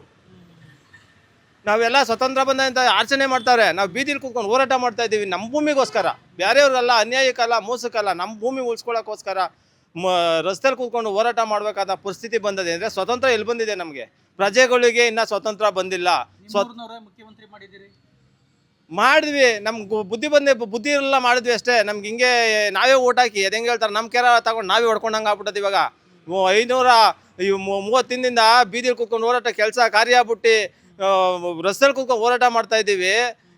Speaker 8: ನಾವೆಲ್ಲ ಸ್ವತಂತ್ರ ಬಂದ ಅಂತ ಆಚರಣೆ ಮಾಡ್ತಾರೆ, ನಾವು ಬೀದಿಲಿ ಕೂತ್ಕೊಂಡು ಹೋರಾಟ ಮಾಡ್ತಾ ಇದ್ದೀವಿ ನಮ್ಮ ಭೂಮಿಗೋಸ್ಕರ, ಬೇರೆಯವ್ರಿಗೆಲ್ಲ ಅನ್ಯಾಯಕ್ಕಲ್ಲ, ಮೋಸಕ್ಕಲ್ಲ, ನಮ್ಮ ಭೂಮಿ ಉಳಿಸ್ಕೊಳ್ಳೋಕ್ಕೋಸ್ಕರ ರಸ್ತೆಯಲ್ಲಿ ಕೂತ್ಕೊಂಡು ಹೋರಾಟ ಮಾಡಬೇಕಾದ ಪರಿಸ್ಥಿತಿ ಬಂದಿದೆ. ಅಂದರೆ ಸ್ವತಂತ್ರ ಎಲ್ಲಿ ಬಂದಿದೆ? ನಮಗೆ ಪ್ರಜೆಗಳಿಗೆ ಇನ್ನೂ ಸ್ವತಂತ್ರ ಬಂದಿಲ್ಲ.
Speaker 5: ಮುಖ್ಯಮಂತ್ರಿ
Speaker 8: ಮಾಡಿದ್ವಿ, ನಮ್ಗೆ ಬುದ್ಧಿ ಇರಲ್ಲ, ಮಾಡಿದ್ವಿ ಅಷ್ಟೇ. ನಮ್ಗೆ ಹಿಂಗೆ ನಾವೇ ಓಟ್ ಹಾಕಿ ಅದು ಹೆಂಗೆ ಹೇಳ್ತಾರೆ, ನಮ್ಮ ಕೆರ ತಗೊಂಡು ನಾವೇ ಹೊಡ್ಕೊಂಡಂಗೆ ಆಗ್ಬಿಟ್ಟದ. ಇವಾಗ 530 ದಿನದಿಂದ ಬೀದಿಲಿ ಕೂತ್ಕೊಂಡು ಹೋರಾಟ ಕೆಲಸ ಕಾರ್ಯ ಬಿಟ್ಟು ರಸ್ತೆಯಲ್ಲಿ ಕೂತ್ಕೊಂಡು ಹೋರಾಟ ಮಾಡ್ತಾ ಇದ್ದೀವಿ.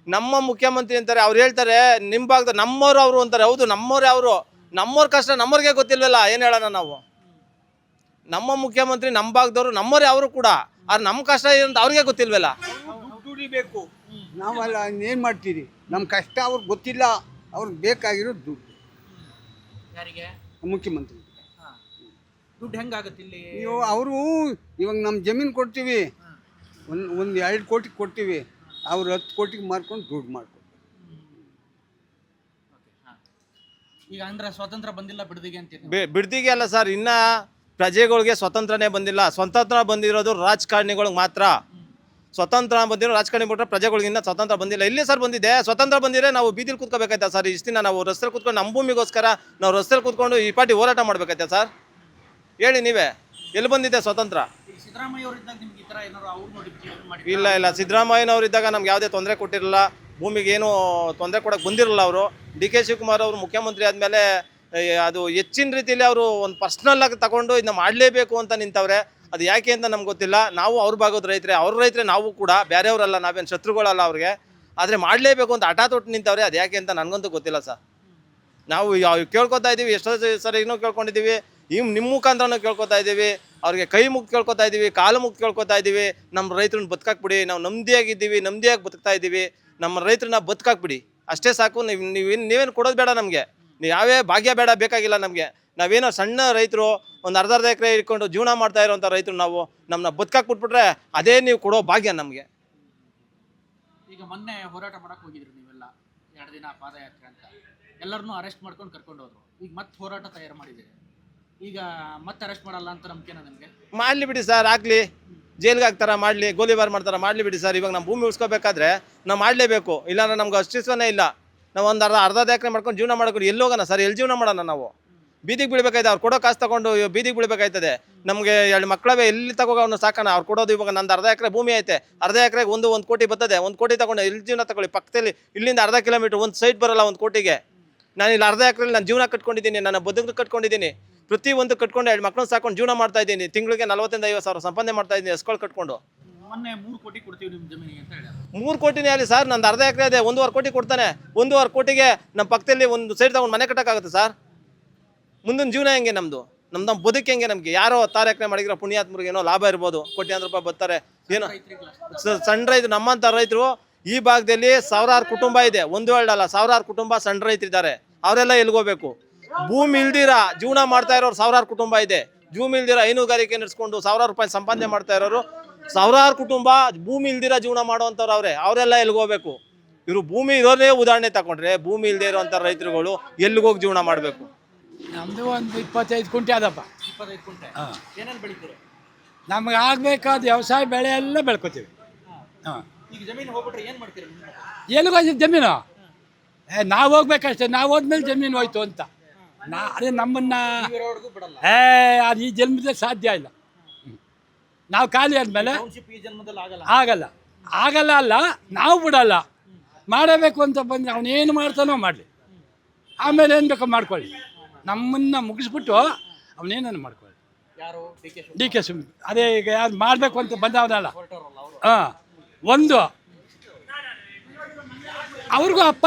Speaker 8: ನಮ್ಮ ಮುಖ್ಯಮಂತ್ರಿ ಅಂತಾರೆ, ಅವ್ರು ಹೇಳ್ತಾರೆ ನಿಮ್ಮ ಭಾಗದ ನಮ್ಮವ್ರು ಅವರು ಅಂತಾರೆ. ಹೌದು, ನಮ್ಮವ್ರೆ ಅವರು. ನಮ್ಮವ್ರ ಕಷ್ಟ ನಮ್ಮವ್ರಿಗೆ ಗೊತ್ತಿಲ್ವಲ್ಲ, ಏನು ಹೇಳೋಣ ನಾವು? ನಮ್ಮ ಮುಖ್ಯಮಂತ್ರಿ ನಮ್ಮ ಭಾಗದವರು ನಮ್ಮವ್ರೆ ಅವರು ಕೂಡ, ಆದ್ರೆ ನಮ್ಮ ಕಷ್ಟ ಏನಂತ ಅವ್ರಿಗೆ ಗೊತ್ತಿಲ್ವಲ್ಲ.
Speaker 2: ದುಡಿಬೇಕು ನಾವಲ್ಲ, ಏನು ಮಾಡ್ತೀರಿ? ನಮ್ಮ ಕಷ್ಟ ಅವ್ರಿಗೆ ಗೊತ್ತಿಲ್ಲ. ಅವ್ರಿಗೆ ಬೇಕಾಗಿರೋದು ದುಡ್ಡು.
Speaker 5: ಯಾರಿಗೆ?
Speaker 2: ಮುಖ್ಯಮಂತ್ರಿ.
Speaker 5: ದುಡ್ಡು ಹೆಂಗಾಗುತ್ತೆ ಇಲ್ಲಿ?
Speaker 2: ಅವರು ಇವಾಗ ನಮ್ಮ ಜಮೀನು ಕೊಡ್ತೀವಿ, ಒಂದು 2 ಕೋಟಿ ಕೊಡ್ತೀವಿ, ಅವ್ರು 10 ಕೋಟಿಗೆ ಮಾರ್ಕೊಂಡು ದುಡ್ಡು ಮಾಡ್ಕೊಂಡು.
Speaker 5: ಈಗ ಅಂದ್ರೆ ಸ್ವತಂತ್ರ ಬಂದಿಲ್ಲ ಬಿಡದಿಗೆ ಅಂತ?
Speaker 8: ಬಿಡ್ದಿಗೆ ಅಲ್ಲ ಸರ್, ಇನ್ನ ಪ್ರಜೆಗಳಿಗೆ ಸ್ವತಂತ್ರನೇ ಬಂದಿಲ್ಲ. ಸ್ವತಂತ್ರ ಬಂದಿರೋದು ರಾಜಕಾರಣಿಗಳಿಗೆ ಮಾತ್ರ. ಸ್ವತಂತ್ರ ಬಂದಿರೋ ರಾಜಕಾರಣಿ ಬಿಟ್ಟರೆ ಪ್ರಜೆಗಳಿಗಿನ್ನ ಸ್ವತಂತ್ರ ಬಂದಿಲ್ಲ. ಇಲ್ಲಿ ಸರ್ ಬಂದಿದೆ. ಸ್ವತಂತ್ರ ಬಂದಿದ್ರೆ ನಾವು ಬೀದಿಲಿ ಕೂತ್ಕೋಬೇಕಾಯ್ತಾ ಸರ್? ಇಷ್ಟು ದಿನ ನಾವು ರಸ್ತೆಯಲ್ಲಿ ಕೂತ್ಕೊಂಡು ನಮ್ಮ ಭೂಮಿಗೋಸ್ಕರ ನಾವು ರಸ್ತೆಯಲ್ಲಿ ಕೂತ್ಕೊಂಡು ಈ ಪಾರ್ಟಿ ಹೋರಾಟ ಮಾಡಬೇಕಾಯ್ತಾ ಸರ್? ಹೇಳಿ ನೀವೇ, ಎಲ್ಲಿ ಬಂದಿದೆ ಸ್ವತಂತ್ರ? ಇಲ್ಲ, ಸಿದ್ದರಾಮಯ್ಯನವ್ರು ಇದ್ದಾಗ ನಮ್ಗೆ ಯಾವುದೇ ತೊಂದರೆ ಕೊಟ್ಟಿರಲಿಲ್ಲ. ಭೂಮಿಗೆ ಏನು ತೊಂದರೆ ಕೊಡೋಕೆ ಬಂದಿರಲಿಲ್ಲ ಅವರು. DK ಶಿವಕುಮಾರ್ ಅವರು ಮುಖ್ಯಮಂತ್ರಿ ಆದಮೇಲೆ
Speaker 9: ಅದು ಹೆಚ್ಚಿನ ರೀತಿಯಲ್ಲಿ ಅವರು ಒಂದು ಪರ್ಸ್ನಲ್ ಆಗಿ ತಗೊಂಡು ಇದನ್ನ ಮಾಡಲೇಬೇಕು ಅಂತ ನಿಂತವ್ರೆ. ಅದು ಯಾಕೆ ಅಂತ ನಮ್ಗೆ ಗೊತ್ತಿಲ್ಲ. ನಾವು ಅವ್ರ ಭಾಗದ ರೈತರೇ, ಅವ್ರ ರೈತರೇ ನಾವು ಕೂಡ, ಬೇರೆಯವರಲ್ಲ, ನಾವೇನು ಶತ್ರುಗಳಲ್ಲ ಅವ್ರಿಗೆ. ಆದರೆ ಮಾಡಲೇಬೇಕು ಅಂತ ಹಠ ತೊಟ್ಟು ನಿಂತವ್ರೆ. ಅದು ಯಾಕೆ ಅಂತ ನನಗಂತೂ ಗೊತ್ತಿಲ್ಲ ಸರ್. ನಾವು ಕೇಳ್ಕೊತಾ ಇದ್ದೀವಿ, ಎಷ್ಟೋ ಸರಿ ಇನ್ನೂ ಕೇಳ್ಕೊಂಡಿದ್ದೀವಿ, ನಿಮ್ಮ ಮುಖಾಂತರನೂ ಕೇಳ್ಕೊತಾ ಇದ್ದೀವಿ, ಅವ್ರಿಗೆ ಕೈ ಮುಗ್ದು ಕೇಳ್ಕೊತಾ ಇದ್ದೀವಿ, ಕಾಲು ಮುಗ್ದು ಕೇಳ್ಕೊತಾ ಇದ್ದೀವಿ. ನಮ್ಮ ರೈತರನ್ನ ಬದುಕಾಕ್ಬಿಡಿ, ನಾವು ನೆಮ್ಮದಿಯಾಗಿದ್ದೀವಿ, ನೆಮ್ಮದಿಯಾಗಿ ಬದುಕ್ತಾ ಇದ್ದೀವಿ, ನಮ್ಮ ರೈತರನ್ನ ಬದುಕಾಕ್ಬಿಡಿ, ಅಷ್ಟೇ ಸಾಕು. ನೀವೇನು ಕೊಡೋದು ಬೇಡ ನಮಗೆ, ನೀವು ಯಾವೇ ಭಾಗ್ಯ ಬೇಡ, ಬೇಕಾಗಿಲ್ಲ ನಮಗೆ. ನಾವೇನೋ ಸಣ್ಣ ರೈತರು, ಒಂದು ಅರ್ಧ ಎಕರೆ ಇಟ್ಕೊಂಡು ಜೀವನ ಮಾಡ್ತಾ ಇರೋಂಥ ರೈತರು ನಾವು, ನಮ್ಮನ್ನ ಬದುಕಾಕ್ಬಿಟ್ಬಿಟ್ರೆ ಅದೇ ನೀವು ಕೊಡೋ ಭಾಗ್ಯ ನಮಗೆ.
Speaker 5: ಈಗ ಮೊನ್ನೆ ಹೋರಾಟ ಮಾಡಕ್ಕೆ ಹೋಗಿದ್ರಿ ನೀವೆಲ್ಲ, 2 ದಿನ ಪಾದಯಾತ್ರೆ ಅಂತ, ಎಲ್ಲರನ್ನೂ ಅರೆಸ್ಟ್ ಮಾಡ್ಕೊಂಡು ಕರ್ಕೊಂಡು ಹೋದ್ರು. ಈಗ ಮತ್ತೆ ಹೋರಾಟ ತಯಾರು ಮಾಡಿದ್ದೀರಿ, ಈಗ ಮತ್ತೆ ಅರೆಸ್ಟ್ ಮಾಡಲ್ಲ ಅಂತ ನಂಬಿಕೆನಾ ನಿಮಗೆ?
Speaker 9: ಮಾಡಲಿ ಬಿಡಿ ಸರ್, ಆಗಲಿ, ಜೈಲ್ಗೆ ಹಾಕ್ತಾರ ಮಾಡಲಿ, ಗೋಲಿಬಾರ್ ಮಾಡ್ತಾರ ಮಾಡಲಿ ಬಿಡಿ ಸರ್. ಇವಾಗ ನಮ್ಮ ಭೂಮಿ ಉಳಿಸ್ಕೋಬೇಕಾದ್ರೆ ನಾವು ಮಾಡಲೇಬೇಕು, ಇಲ್ಲಾಂದ್ರೆ ನಮ್ಗೆ ಅಸ್ತಿತ್ವನೇ ಇಲ್ಲ. ನಾವು ಒಂದು ಅರ್ಧ ಎಕರೆ ಮಾಡ್ಕೊಂಡು ಜೀವನ ಮಾಡ್ಕೊಂಡು ಎಲ್ಲಿ ಹೋಗೋಣ ಸರ್? ಎಲ್ಲಿ ಜೀವನ ಮಾಡೋಣ ನಾವು? ಬೀದಿಗೆ ಬೀಳ್ಬೇಕಾಯ್ತು, ಅವ್ರು ಕೊಡೋ ಕಾಸು ತಗೊಂಡು ಬೀದಿಗೆ ಬೀಳ್ಬೇಕಾಯ್ತದೆ. ನಮಗೆ 2 ಮಕ್ಕಳವೇ, ಎಲ್ಲಿ ತಗೋ ಅವ್ನು ಸಾಕೋಣ? ಅವ್ರು ಕೊಡೋದು ಇವಾಗ ನಂದು ಅರ್ಧ ಎಕರೆ ಭೂಮಿ ಐತೆ, ಅರ್ಧ ಎಕರೆಗೆ 1 ಕೋಟಿ ಬರ್ತದೆ. 1 ಕೋಟಿ ತಗೊಂಡು ಎಲ್ಲಿ ಜೀವನ ತಗೊಳ್ಳಿ? ಪಕ್ಕದಲ್ಲಿ ಇಲ್ಲಿಂದ ಅರ್ಧ ಕಿಲೋಮೀಟ್ರ್ ಒಂದು ಸೈಟ್ ಬರೋಲ್ಲ 1 ಕೋಟಿಗೆ. ನಾನು ಇಲ್ಲಿ ಅರ್ಧ ಎಕರೆಯಲ್ಲಿ ನಾನು ಜೀವನ ಕಟ್ಕೊಂಡಿದ್ದೀನಿ, ನನ್ನ ಬದುಕು ಕಟ್ಕೊಂಡಿದ್ದೀನಿ, ಪ್ರತಿಯೊಂದು ಕಟ್ಕೊಂಡು 2 ಮಕ್ಕಳನ್ನ ಸಾಕೊಂಡು ಜೀವನ ಮಾಡ್ತಾ ಇದ್ದೀನಿ. ತಿಂಗಳಿಗೆ 40,000 50,000 ಸಂಪಾದನೆ ಮಾಡ್ತಾ ಇದ್ದೀನಿ ಎಸ್ಕೊಳ್ ಕಟ್ಕೊಂಡು.
Speaker 5: ಮೊನ್ನೆ 3 ಕೋಟಿ ಕೊಡ್ತೀವಿ ನಿಮ್ಮ ಜಮೀನಿಗೆ ಅಂತ ಹೇಳಿ.
Speaker 9: 3 ಕೋಟಿನೇ ಆಗಲಿ ಸರ್, ನಂದು ಅರ್ಧ ಎಕರೆ ಇದೆ, 1.25 ಕೋಟಿ ಕೊಡ್ತಾನೆ. 1.25 ಕೋಟಿಗೆ ನಮ್ಮ ಪಕ್ಕದಲ್ಲಿ ಒಂದು ಸೈಡ್ ತಗೊಂಡು ಮನೆ ಕಟ್ಟಕ್ಕಾಗುತ್ತೆ ಸರ್? ಮುಂದಿನ ಜೀವನ ಹೆಂಗೆ ನಮ್ಮದು? ನಮ್ಮ ಬದುಕು ಹೆಂಗೆ? ನಮಗೆ ಯಾರೋ 6 ಎಕರೆ ಮಾಡಿರೋ ಪುಣ್ಯಾತ್ಮರಿಗೆ ಏನೋ ಲಾಭ ಇರ್ಬೋದು, ಕೋಟ್ಯಾಂತರ ರೂಪಾಯಿ ಬರ್ತಾರೆ ಏನೋ. ಸಣ್ಣ ರೈತರು, ನಮ್ಮಂಥ ರೈತರು ಈ ಭಾಗದಲ್ಲಿ ಸಾವಿರಾರು ಕುಟುಂಬ ಇದೆ, 1 ಅಲ್ಲ, ಸಾವಿರಾರು ಕುಟುಂಬ ಸಣ್ಣ ರೈತರಿದ್ದಾರೆ. ಅವರೆಲ್ಲ ಎಲ್ಗೋಬೇಕು? ಭೂಮಿ ಇಲ್ದಿರ ಜೀವನ ಮಾಡ್ತಾ ಇರೋರು ಸಾವಿರಾರು ಕುಟುಂಬ ಇದೆ. ಭೂಮಿ ಇಲ್ದಿರ ಹೈನುಗಾರಿಕೆ ನಡೆಸ್ಕೊಂಡು ಸಾವಿರಾರು ರೂಪಾಯಿ ಸಂಪಾದನೆ ಮಾಡ್ತಾ ಇರೋರು ಸಾವಿರಾರು ಕುಟುಂಬ, ಭೂಮಿ ಇಲ್ದಿರ ಜೀವನ ಮಾಡುವಂಥವ್ರು ಅವರೆಲ್ಲ ಎಲ್ಗೋಬೇಕು? ಇವರು ಭೂಮಿ ಇರೋದೇ ಉದಾಹರಣೆ ತಗೊಂಡ್ರೆ, ಭೂಮಿ ಇಲ್ಲದೆ ಇರೋಂಥ ರೈತರುಗಳು ಎಲ್ಲಿಗೋಗಿ ಜೀವನ ಮಾಡಬೇಕು?
Speaker 6: ನಮ್ಮದು ಒಂದು 25 ಕುಂಟೆ ಅದಪ್ಪ.
Speaker 5: 25 ಕುಂಟೆ ಏನೇನು ಬೆಳಿತೀರಿ?
Speaker 6: ನಮ್ಗೆ ಆಗಬೇಕಾದ ವ್ಯವಸಾಯ ಬೆಳೆ ಎಲ್ಲ ಬೆಳ್ಕೊತೀವಿ. ಹಾಂ,
Speaker 5: ಈಗ ಜಮೀನು ಹೋಗ್ಬಿಟ್ರೆ ಏನು ಮಾಡ್ತೀರಿ?
Speaker 6: ಎಲ್ಲಿಗೋಯ್ತು ಜಮೀನು? ನಾವು ಹೋಗ್ಬೇಕಷ್ಟೇ, ನಾವು ಹೋದ್ಮೇಲೆ ಜಮೀನು ಹೋಯ್ತು ಅಂತ. ಅದೇ ನಮ್ಮನ್ನು
Speaker 5: ಬಿಡಲ್ಲ.
Speaker 6: ಅದು ಈ ಜನ್ಮದಲ್ಲಿ ಸಾಧ್ಯ ಇಲ್ಲ. ನಾವು ಖಾಲಿ ಆದಮೇಲೆ
Speaker 5: ಈ ಜನ್ಮದಲ್ಲಿ ಆಗಲ್ಲ.
Speaker 6: ಆಗಲ್ಲ ಆಗಲ್ಲ ಅಲ್ಲ, ನಾವು ಬಿಡಲ್ಲ. ಮಾಡಬೇಕು ಅಂತ ಬಂದರೆ ಅವನೇನು ಮಾಡ್ತಾನೋ ಮಾಡಲಿ, ಆಮೇಲೆ ಏನು ಬೇಕೋ ಮಾಡ್ಕೊಳ್ಳಿ. ನಮ್ಮನ್ನು ಮುಗಿಸ್ಬಿಟ್ಟು ಅವನೇನನ್ನು ಮಾಡ್ಕೊಳ್ಳಿ.
Speaker 5: ಯಾರು?
Speaker 6: ಡಿ ಕೆ ಶಿವ್ ಅದೇ ಈಗ ಯಾರು ಮಾಡಬೇಕು ಅಂತ ಬಂದವನಲ್ಲ. ಹಾಂ, ಒಂದು ಅವ್ರಿಗೂ ಅಪ್ಪ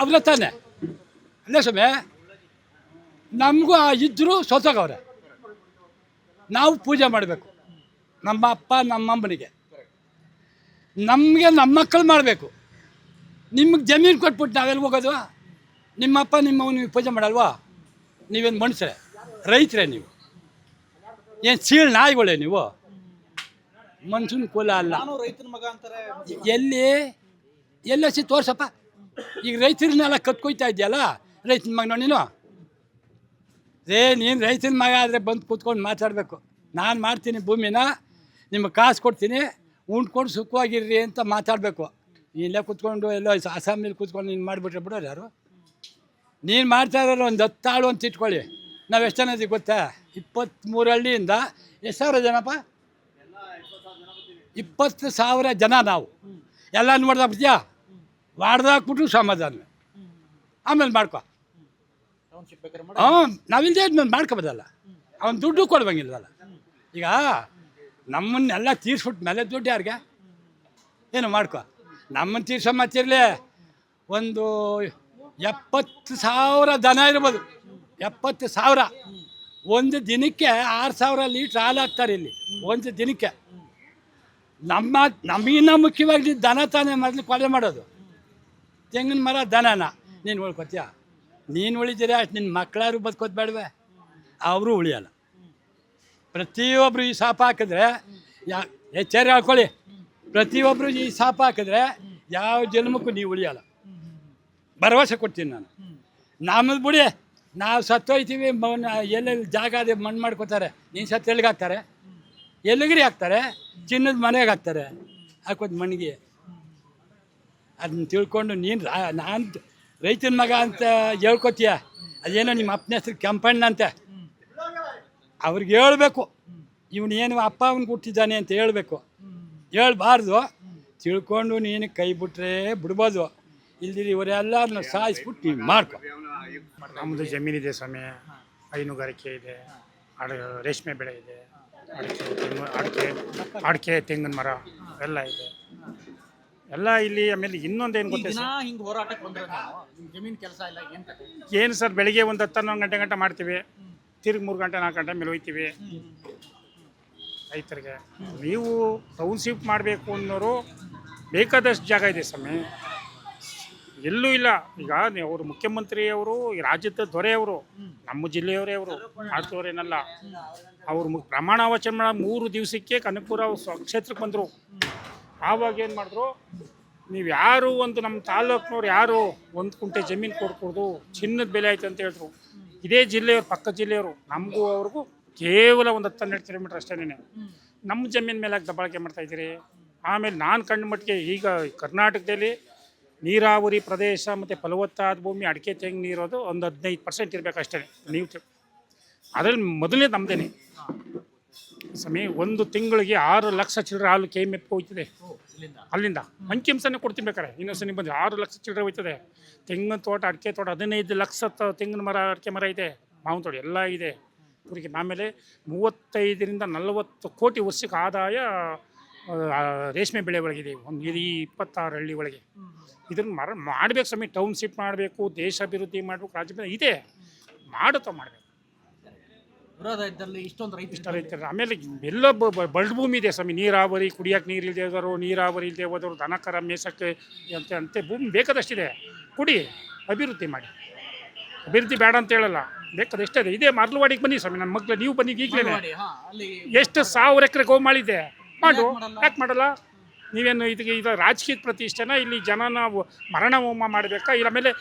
Speaker 6: ಅವ್ರ ತಾನೆ ಅಲ್ಲೇ ಸ್ವಾಮಿ, ನಮಗೂ ಇದ್ದರೂ ಸೋತೋಗವ್ರೆ. ನಾವು ಪೂಜೆ ಮಾಡಬೇಕು ನಮ್ಮ ಅಪ್ಪ ನಮ್ಮಮ್ಮನಿಗೆ, ನಮಗೆ ನಮ್ಮ ಮಕ್ಕಳು ಮಾಡಬೇಕು. ನಿಮಗೆ ಜಮೀನು ಕೊಟ್ಬಿಟ್ಟು ನಾವೆಲ್ಲಿ ಹೋಗೋದು? ನಿಮ್ಮಪ್ಪ ನಿಮ್ಮವ್ನಿಗೆ ಪೂಜೆ ಮಾಡಲ್ವಾ? ನೀವೇನು ಮನುಷ್ಯರೇ? ರೈತರೇ ನೀವು? ಏನು ಸೀಳ್ ನಾಯಿಗಳೇ ನೀವು? ಮನ್ಸೂನ್ ಕುಲ ಅಲ್ಲ.
Speaker 5: ರೈತನ ಮಗ ಅಂತಾರೆ.
Speaker 6: ಎಲ್ಲಸಿ ತೋರ್ಸಪ್ಪ. ಈಗ ರೈತರನ್ನೆಲ್ಲ ಕತ್ಕೊಯ್ತಾ ಇದೆಯಲ್ಲ, ರೈತನ ಮಗ ನೀನು. ನೀನು ರೈತನ ಮಗ ಆದರೆ ಬಂದು ಕೂತ್ಕೊಂಡು ಮಾತಾಡಬೇಕು. ನಾನು ಮಾಡ್ತೀನಿ ಭೂಮಿನ, ನಿಮಗೆ ಕಾಸು ಕೊಡ್ತೀನಿ, ಉಂಡ್ಕೊಂಡು ಸುಖವಾಗಿರ್ರಿ ಅಂತ ಮಾತಾಡಬೇಕು. ಇಲ್ಲೇ ಕೂತ್ಕೊಂಡು ಎಲ್ಲೋ ಅಸ್ಸಾಮಲ್ಲಿ ಕೂತ್ಕೊಂಡು ನೀನು ಮಾಡಿಬಿಟ್ರೆ ಬಿಡೋರು ಯಾರು? ನೀನು ಮಾಡ್ತಾ ಇರೋರು ಒಂದು 10 ಆಳು ಅಂತ ಇಟ್ಕೊಳ್ಳಿ. ನಾವು ಎಷ್ಟು ಜನ ಇದೀವಿ ಗೊತ್ತಾ? 23 ಹಳ್ಳಿಯಿಂದ ಎಷ್ಟು ಸಾವಿರ ಜನಪ್ಪ? 20,000 ಜನ ನಾವು. ಎಲ್ಲ ನೋಡ್ದಾಕ್ಬಿಡ್ತೀಯಾ? ವಾಡ್ದಾಕ್ಬಿಟ್ಟು ಸಮಾಧಾನ ಆಮೇಲೆ ಮಾಡ್ಕೊ. ನಾವಿಲ್ಲದೆ ಇದ್ಮೇಲೆ ಮಾಡ್ಕೊಬೋದಲ್ಲ. ಅವನು ದುಡ್ಡು ಕೊಡ್ಬಂಗಿಲ್ವಲ್ಲ. ಈಗ ನಮ್ಮನ್ನೆಲ್ಲ ತೀರ್ಸ್ಬಿಟ್ಟು ಮೇಲೆ ದುಡ್ಡು ಯಾರಿಗೆ? ಏನು ಮಾಡ್ಕೊ. ನಮ್ಮನ್ನು ತೀರ್ಸಮ್ಮತ್ತಿರಲಿ ಒಂದು 70,000 ದನ ಇರ್ಬೋದು. 70,000 ಒಂದು ದಿನಕ್ಕೆ 6,000 ಲೀಟ್ರ್ ಹಾಲು ಹಾಕ್ತಾರೆ ಇಲ್ಲಿ ಒಂದು ದಿನಕ್ಕೆ. ನಮಗಿನ್ನ ಮುಖ್ಯವಾಗಿ ದನ ತಾನೇ ಮೊದಲು ಕೊಲೆ ಮಾಡೋದು. ತೆಂಗಿನ ಮರ ದನನ ನೀನು ಉಳ್ಕೊತೀಯ? ನೀನು ಉಳಿದಿರ ಅಷ್ಟು ನಿನ್ನ ಮಕ್ಕಳಾರು ಬದುಕೋದು ಬೇಡವೆ? ಅವರು ಉಳಿಯಲ್ಲ. ಪ್ರತಿಯೊಬ್ಬರು ಈ ಸಾಪ ಹಾಕಿದ್ರೆ ಎಚ್ಚರಿ ಹಾಕ್ಕೊಳ್ಳಿ. ಪ್ರತಿಯೊಬ್ಬರು ಈ ಸಾಪ ಹಾಕಿದ್ರೆ ಯಾವ ಜನ್ಮಕ್ಕೂ ನೀವು ಉಳಿಯಲ್ಲ. ಭರವಸೆ ಕೊಡ್ತೀನಿ ನಾನು. ನಮ್ಮದು ಬಿಡಿ, ನಾವು ಸತ್ತೋಯ್ತೀವಿ. ಎಲ್ಲೆಲ್ಲಿ ಜಾಗ ಅದೇ ಮಣ್ಣು ಮಾಡ್ಕೋತಾರೆ. ನೀನು ಸತ್ತು ಎಲ್ಲಿಗೆ ಹಾಕ್ತಾರೆ? ಎಲ್ಲಿಗ್ರಿ ಹಾಕ್ತಾರೆ? ಚಿನ್ನದ ಮನೆಗೆ ಹಾಕ್ತಾರೆ. ಹಾಕೋದು ಮಣ್ಣಿಗೆ. ಅದನ್ನ ತಿಳ್ಕೊಂಡು ನೀನು ನಾನು ರೈತನ ಮಗ ಅಂತ ಹೇಳ್ಕೊತೀಯ. ಅದೇನೋ ನಿಮ್ಮ ಅಪ್ಪನ ಹೆಸ್ರು ಕೆಂಪಣ್ಣ ಅಂತೆ. ಅವ್ರಿಗೆ ಹೇಳ್ಬೇಕು, ಇವನು ಏನು ಅಪ್ಪ ಅವನಿಗೆ ಹುಟ್ಟಿದ್ದಾನೆ ಅಂತ ಹೇಳ್ಬೇಕು. ಹೇಳ್ಬಾರ್ದು. ತಿಳ್ಕೊಂಡು ನೀನು ಕೈ ಬಿಟ್ರೆ ಬಿಡ್ಬೋದು. ಇಲ್ದಿರಿ ಇವರೆಲ್ಲರನ್ನ ಸಾಯಿಸ್ಬಿಟ್ಟು ನೀವು ಮಾಡ್ಕೊ.
Speaker 10: ನಮ್ಮದು ಜಮೀನಿದೆ ಸ್ವಾಮಿ, ಹೈನುಗಾರಿಕೆ ಇದೆ, ರೇಷ್ಮೆ ಬೆಳೆ ಇದೆ, ಅಡಿಕೆ ತೆಂಗಿನ ಮರ ಎಲ್ಲ ಇದೆ ಎಲ್ಲ ಇಲ್ಲಿ. ಆಮೇಲೆ ಇನ್ನೊಂದೇನು
Speaker 5: ದಿನ
Speaker 10: ಗೊತ್ತಿಲ್ಲ
Speaker 5: ಹಿಂಗ್ ಹೋರಾಟಕ್ಕೆ ಬಂದ್ರೆ ನೀವು ನಿಮ್ ಜಮೀನ್ ಕೆಲಸ ಇಲ್ಲ ಏನ್ ಕತೆ?
Speaker 10: ಏನು ಸರ್, ಬೆಳಿಗ್ಗೆ ಒಂದು 10-11 ಗಂಟೆ ಮಾಡ್ತೀವಿ, ತಿರ್ಗಿ 3 ಗಂಟೆ 4 ಗಂಟೆ ಮೇಲೆ ಹೋಗ್ತೀವಿ ರೈತರಿಗೆ. ನೀವು ಟೌನ್ಶಿಪ್ ಮಾಡಬೇಕು ಅನ್ನೋರು ಬೇಕಾದಷ್ಟು ಜಾಗ ಇದೆ ಸ್ವಾಮಿ, ಎಲ್ಲೂ ಇಲ್ಲ. ಈಗ ಅವರು ಮುಖ್ಯಮಂತ್ರಿಯವರು ಈ ರಾಜ್ಯದ ದೊರೆಯವರು, ನಮ್ಮ ಜಿಲ್ಲೆಯವರೇ ಅವರು, ಮಾಡ್ತವ್ರೇನಲ್ಲ. ಅವರು ಪ್ರಮಾಣ ವಚನ 3 ದಿವಸಕ್ಕೆ ಕನಕಪುರ ಕ್ಷೇತ್ರಕ್ಕೆ ಬಂದರು. ಆವಾಗ ಏನು ಮಾಡಿದ್ರು, ನೀವು ಯಾರು ಒಂದು ನಮ್ಮ ತಾಲೂಕಿನವ್ರು ಯಾರು 1 ಕುಂಟೆ ಜಮೀನು ಕೊಡ್ಕೊಡ್ದು ಚಿನ್ನದ ಬೆಲೆ ಆಯ್ತು ಅಂತ ಹೇಳಿದ್ರು. ಇದೇ ಜಿಲ್ಲೆಯವರು, ಪಕ್ಕ ಜಿಲ್ಲೆಯವರು, ನಮಗೂ ಅವ್ರಿಗೂ ಕೇವಲ ಒಂದು 10-12 ಕಿಲೋಮೀಟ್ರ್ ಅಷ್ಟೇನೆ. ನಮ್ಮ ಜಮೀನು ಮೇಲೆ ದಬ್ಬಾಳಿಕೆ ಮಾಡ್ತಾಯಿದ್ದೀರಿ. ಆಮೇಲೆ ನಾನು ಕಂಡು ಮಟ್ಟಿಗೆ ಈಗ ಕರ್ನಾಟಕದಲ್ಲಿ ನೀರಾವರಿ ಪ್ರದೇಶ ಮತ್ತು ಫಲವತ್ತಾದ ಭೂಮಿ ಅಡಿಕೆ ತೆಂಗು ಇರೋದು ಒಂದು 15% ಇರಬೇಕು ಅಷ್ಟೇ. ನೀವು ಅದರಲ್ಲಿ ಮೊದಲನೇ ನಮ್ಮದೇನೆ ಸಮಯ. ಒಂದು ತಿಂಗಳಿಗೆ 6 ಲಕ್ಷ ಚಿಲ್ಲರೆ ಹಾಲು KMF ಹೋಗ್ತದೆ ಅಲ್ಲಿಂದ. ಅಂಕಿಅಂಶನೇ ಕೊಡ್ತೀನಿ ಬೇಕಾರೆ, ಇನ್ನೊಂದ್ಸಲ ಬಂದು 6 ಲಕ್ಷ ಚಿಲ್ಲರೆ ಹೋಗ್ತದೆ. ತೆಂಗಿನ ತೋಟ, ಅಡಿಕೆ ತೋಟ 15 ಲಕ್ಷ ತೆಂಗಿನ ಮರ, ಅಡಿಕೆ ಮರ ಇದೆ, ಮಾವಿನ ತೋಟ ಎಲ್ಲ ಇದೆ ಪೂರಿಗೆ. ಆಮೇಲೆ 35-40 ಕೋಟಿ ವರ್ಷಕ್ಕೆ ಆದಾಯ ರೇಷ್ಮೆ ಬೆಳೆ ಒಳಗಿದೆ ಒಂದು 26 ಹಳ್ಳಿ ಒಳಗೆ. ಇದನ್ನು ಮಾಡಬೇಕು ಸ್ವಾಮಿ. ಟೌನ್ಶಿಪ್ ಮಾಡಬೇಕು, ದೇಶ ಅಭಿವೃದ್ಧಿ ಮಾಡಬೇಕು, ರಾಜ್ಯ ಇದೆ ಮಾಡಬೇಕು.
Speaker 5: ವಿರೋಧ ಇದ್ದಲ್ಲಿ ಇಷ್ಟೊಂದು
Speaker 10: ರೈತರು ಆಮೇಲೆ ಎಲ್ಲ ಬಲ್ಡ್ ಭೂಮಿ ಇದೆ ಸ್ವಾಮಿ. ನೀರಾವರಿ, ಕುಡಿಯೋಕೆ ನೀರು ಇಲ್ಲದೆ ಹೋದವರು, ನೀರಾವರಿ ಇಲ್ಲದೆ ಹೋದವರು, ದನ ಕರ ಮೇಸಕ್ಕೆ ಅಂತೆ ಭೂಮಿ ಬೇಕಾದಷ್ಟಿದೆ. ಕುಡಿ, ಅಭಿವೃದ್ಧಿ ಮಾಡಿ. ಅಭಿವೃದ್ಧಿ ಬೇಡ ಅಂತ ಹೇಳಲ್ಲ, ಬೇಕಾದಷ್ಟಿದೆ. ಇದೇ ಮರ್ಲವಾಡಿಗೆ ಬನ್ನಿ ಸ್ವಾಮಿ, ನನ್ನ ಮಕ್ಳು ನೀವು ಬನ್ನಿ. ಈಗಲೇ ಎಷ್ಟು 1000 ಎಕರೆ ಗೋಮಾಳಿದೆ, ಮಾಡು. ಯಾಕೆ ಮಾಡಲ್ಲ? ನೀವೇನು ಇದು ರಾಜಕೀಯ ಪ್ರತಿಷ್ಠೆನ ಇಲ್ಲಿ ಜನನ ಮರಣ ಹೋಮ ಮಾಡಬೇಕಾ? ಇಲ್ಲ ಆಮೇಲೆ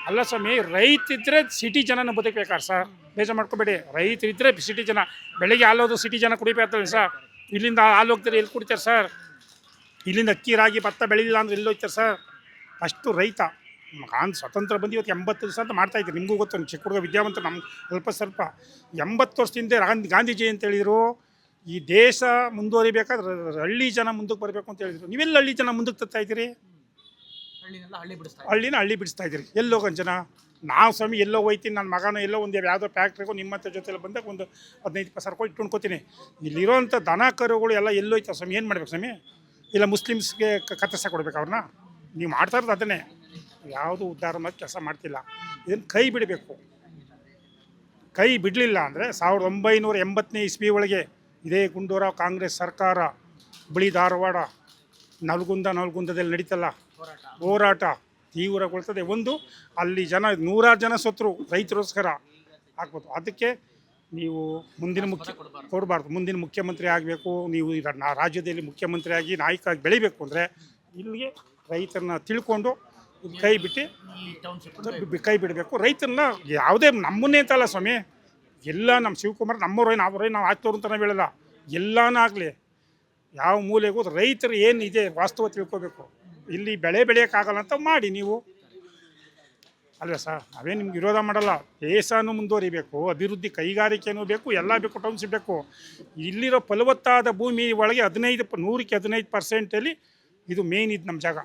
Speaker 10: ಅಲ್ಲ ಸ್ವಾಮಿ, ರೈತಿದ್ರೆ ಸಿಟಿ ಜನನ ಬದುಕಬೇಕಾರೆ ಸರ್, ಬೇಜಾರು ಮಾಡ್ಕೋಬೇಡಿ. ರೈತರಿದ್ದರೆ ಸಿಟಿ ಜನ, ಬೆಳಗ್ಗೆ ಹಾಲೋದು ಸಿಟಿ ಜನ ಕುಡಿಬೇಕಾಗ್ತದೆ ಸರ್. ಇಲ್ಲಿಂದ ಹಾಲು ಹೋಗ್ತಾರೆ, ಎಲ್ಲಿ ಕುಡಿತಾರೆ ಸರ್? ಇಲ್ಲಿಂದ ಅಕ್ಕಿ ರಾಗಿ ಭತ್ತ ಬೆಳೆದಿಲ್ಲ ಅಂದ್ರೆ ಎಲ್ಲಿ ಹೋಗ್ತಾರೆ ಸರ್? ಅಷ್ಟು ರೈತ. ಸ್ವತಂತ್ರ ಬಂದು ಇವತ್ತು 80 ದಿವಸ ಅಂತ ಮಾಡ್ತಾಯಿದ್ರು. ನಿಮಗೂ ಗೊತ್ತು, ಚಿಕ್ಕ ಹುಡುಗ ವಿದ್ಯಾವಂತ, ನಮ್ಮ ಸ್ವಲ್ಪ 80 ವರ್ಷದಿಂದ ಗಾಂಧೀಜಿ ಅಂತ ಹೇಳಿದರು, ಈ ದೇಶ ಮುಂದುವರಿಬೇಕಾದ್ರೆ ಹಳ್ಳಿ ಜನ ಮುಂದಕ್ಕೆ ಬರಬೇಕು ಅಂತ ಹೇಳಿದರು. ನೀವೆಲ್ಲ ಹಳ್ಳಿ ಜನ ಮುಂದಕ್ಕೆ ತರ್ತಾ ಇದ್ದೀರಿ? ಹಳ್ಳಿ ಬಿಡಿಸ್ತಾ ಇದ್ದೀರಿ. ಎಲ್ಲೋಗೋ ಜನ? ನಾವು ಸ್ವಾಮಿ ಎಲ್ಲೋ ಹೋಯ್ತೀನಿ, ನನ್ನ ಮಗನೂ ಎಲ್ಲೋ ಒಂದು ಯಾವುದೋ ಫ್ಯಾಕ್ಟ್ರಿಗೂ ನಿಮ್ಮಂಥ ಜೊತೆಲಿ ಬಂದಾಗ ಒಂದು 15-20 ರೂಪಾಯಿ ಇಟ್ಕೊಂಡ್ಕೋತೀನಿ. ಇಲ್ಲಿರೋಂಥ ದನ ಕರುಗಳು ಎಲ್ಲ ಎಲ್ಲೋಯ್ತಾ ಸ್ವಾಮಿ? ಏನು ಮಾಡ್ಬೇಕು ಸ್ವಾಮಿ? ಇಲ್ಲ ಮುಸ್ಲಿಮ್ಸ್ಗೆ ಕತ್ತರಿಸ ಕೊಡ್ಬೇಕು ಅವ್ರನ್ನ? ನೀವು ಮಾಡ್ತಾ ಇರೋದು ಅದನ್ನೇ. ಯಾವುದು ಉದ್ಧಾರ ಮಾಡಿ ಕೆಲಸ ಮಾಡ್ತಿಲ್ಲ. ಇದನ್ನು ಕೈ ಬಿಡಬೇಕು. ಕೈ ಬಿಡಲಿಲ್ಲ ಅಂದರೆ 1980ನೇ ಇಸ್ವಿ ಒಳಗೆ ಇದೇ ಗುಂಡೂರಾವ್ ಕಾಂಗ್ರೆಸ್ ಸರ್ಕಾರ ಹುಬ್ಬಳ್ಳಿ ಧಾರವಾಡ ನಲ್ಗುಂದದಲ್ಲಿ ನಡೀತಲ್ಲ ಹೋರಾಟ ತೀವ್ರಗೊಳ್ತದೆ. ಒಂದು ಅಲ್ಲಿ ಜನ 100 ಜನ ಸತ್ರು ರೈತರೋಸ್ಕರ ಆಗ್ಬೋದು. ಅದಕ್ಕೆ ನೀವು ಮುಂದಿನ ಕೊಡಬಾರ್ದು. ಮುಂದಿನ ಮುಖ್ಯಮಂತ್ರಿ ಆಗಬೇಕು, ನೀವು ರಾಜ್ಯದಲ್ಲಿ ಮುಖ್ಯಮಂತ್ರಿ ಆಗಿ ನಾಯಕ ಆಗಿ ಬೆಳಿಬೇಕು ಅಂದರೆ ಇಲ್ಲಿಗೆ ರೈತರನ್ನ ತಿಳ್ಕೊಂಡು ಕೈ ಬಿಡಬೇಕು. ರೈತರನ್ನ ಯಾವುದೇ ನಮ್ಮನ್ನೇ ಅಂತಲ್ಲ ಸ್ವಾಮಿ, ಎಲ್ಲ ನಮ್ಮ ಶಿವಕುಮಾರ್ ನಮ್ಮವ್ರೇನು ನಾವು ಆಗ್ತವ್ರು ಅಂತ ನಾವು ಹೇಳಲ್ಲ. ಎಲ್ಲನೂ ಆಗಲಿ, ಯಾವ ಮೂಲೆಗೂ ರೈತರು ಏನಿದೆ ವಾಸ್ತವ ತಿಳ್ಕೊಬೇಕು. ಇಲ್ಲಿ ಬೆಳೆ ಬೆಳೆಯೋಕ್ಕಾಗಲ್ಲ ಅಂತ ಮಾಡಿ ನೀವು ಅಲ್ವೇ ಸರ್? ನಾವೇ ನಿಮ್ಗೆ ವಿರೋಧ ಮಾಡಲ್ಲ. ದೇಶನೂ ಮುಂದುವರಿಬೇಕು, ಅಭಿವೃದ್ಧಿ, ಕೈಗಾರಿಕೆನೂ ಬೇಕು, ಎಲ್ಲ ಬೇಕು, ಟೌನ್ಶಿಪ್ ಬೇಕು. ಇಲ್ಲಿರೋ ಫಲವತ್ತಾದ ಭೂಮಿ ಒಳಗೆ 100% ಇದು ಮೇನ್ ಇದು ನಮ್ಮ ಜಾಗ.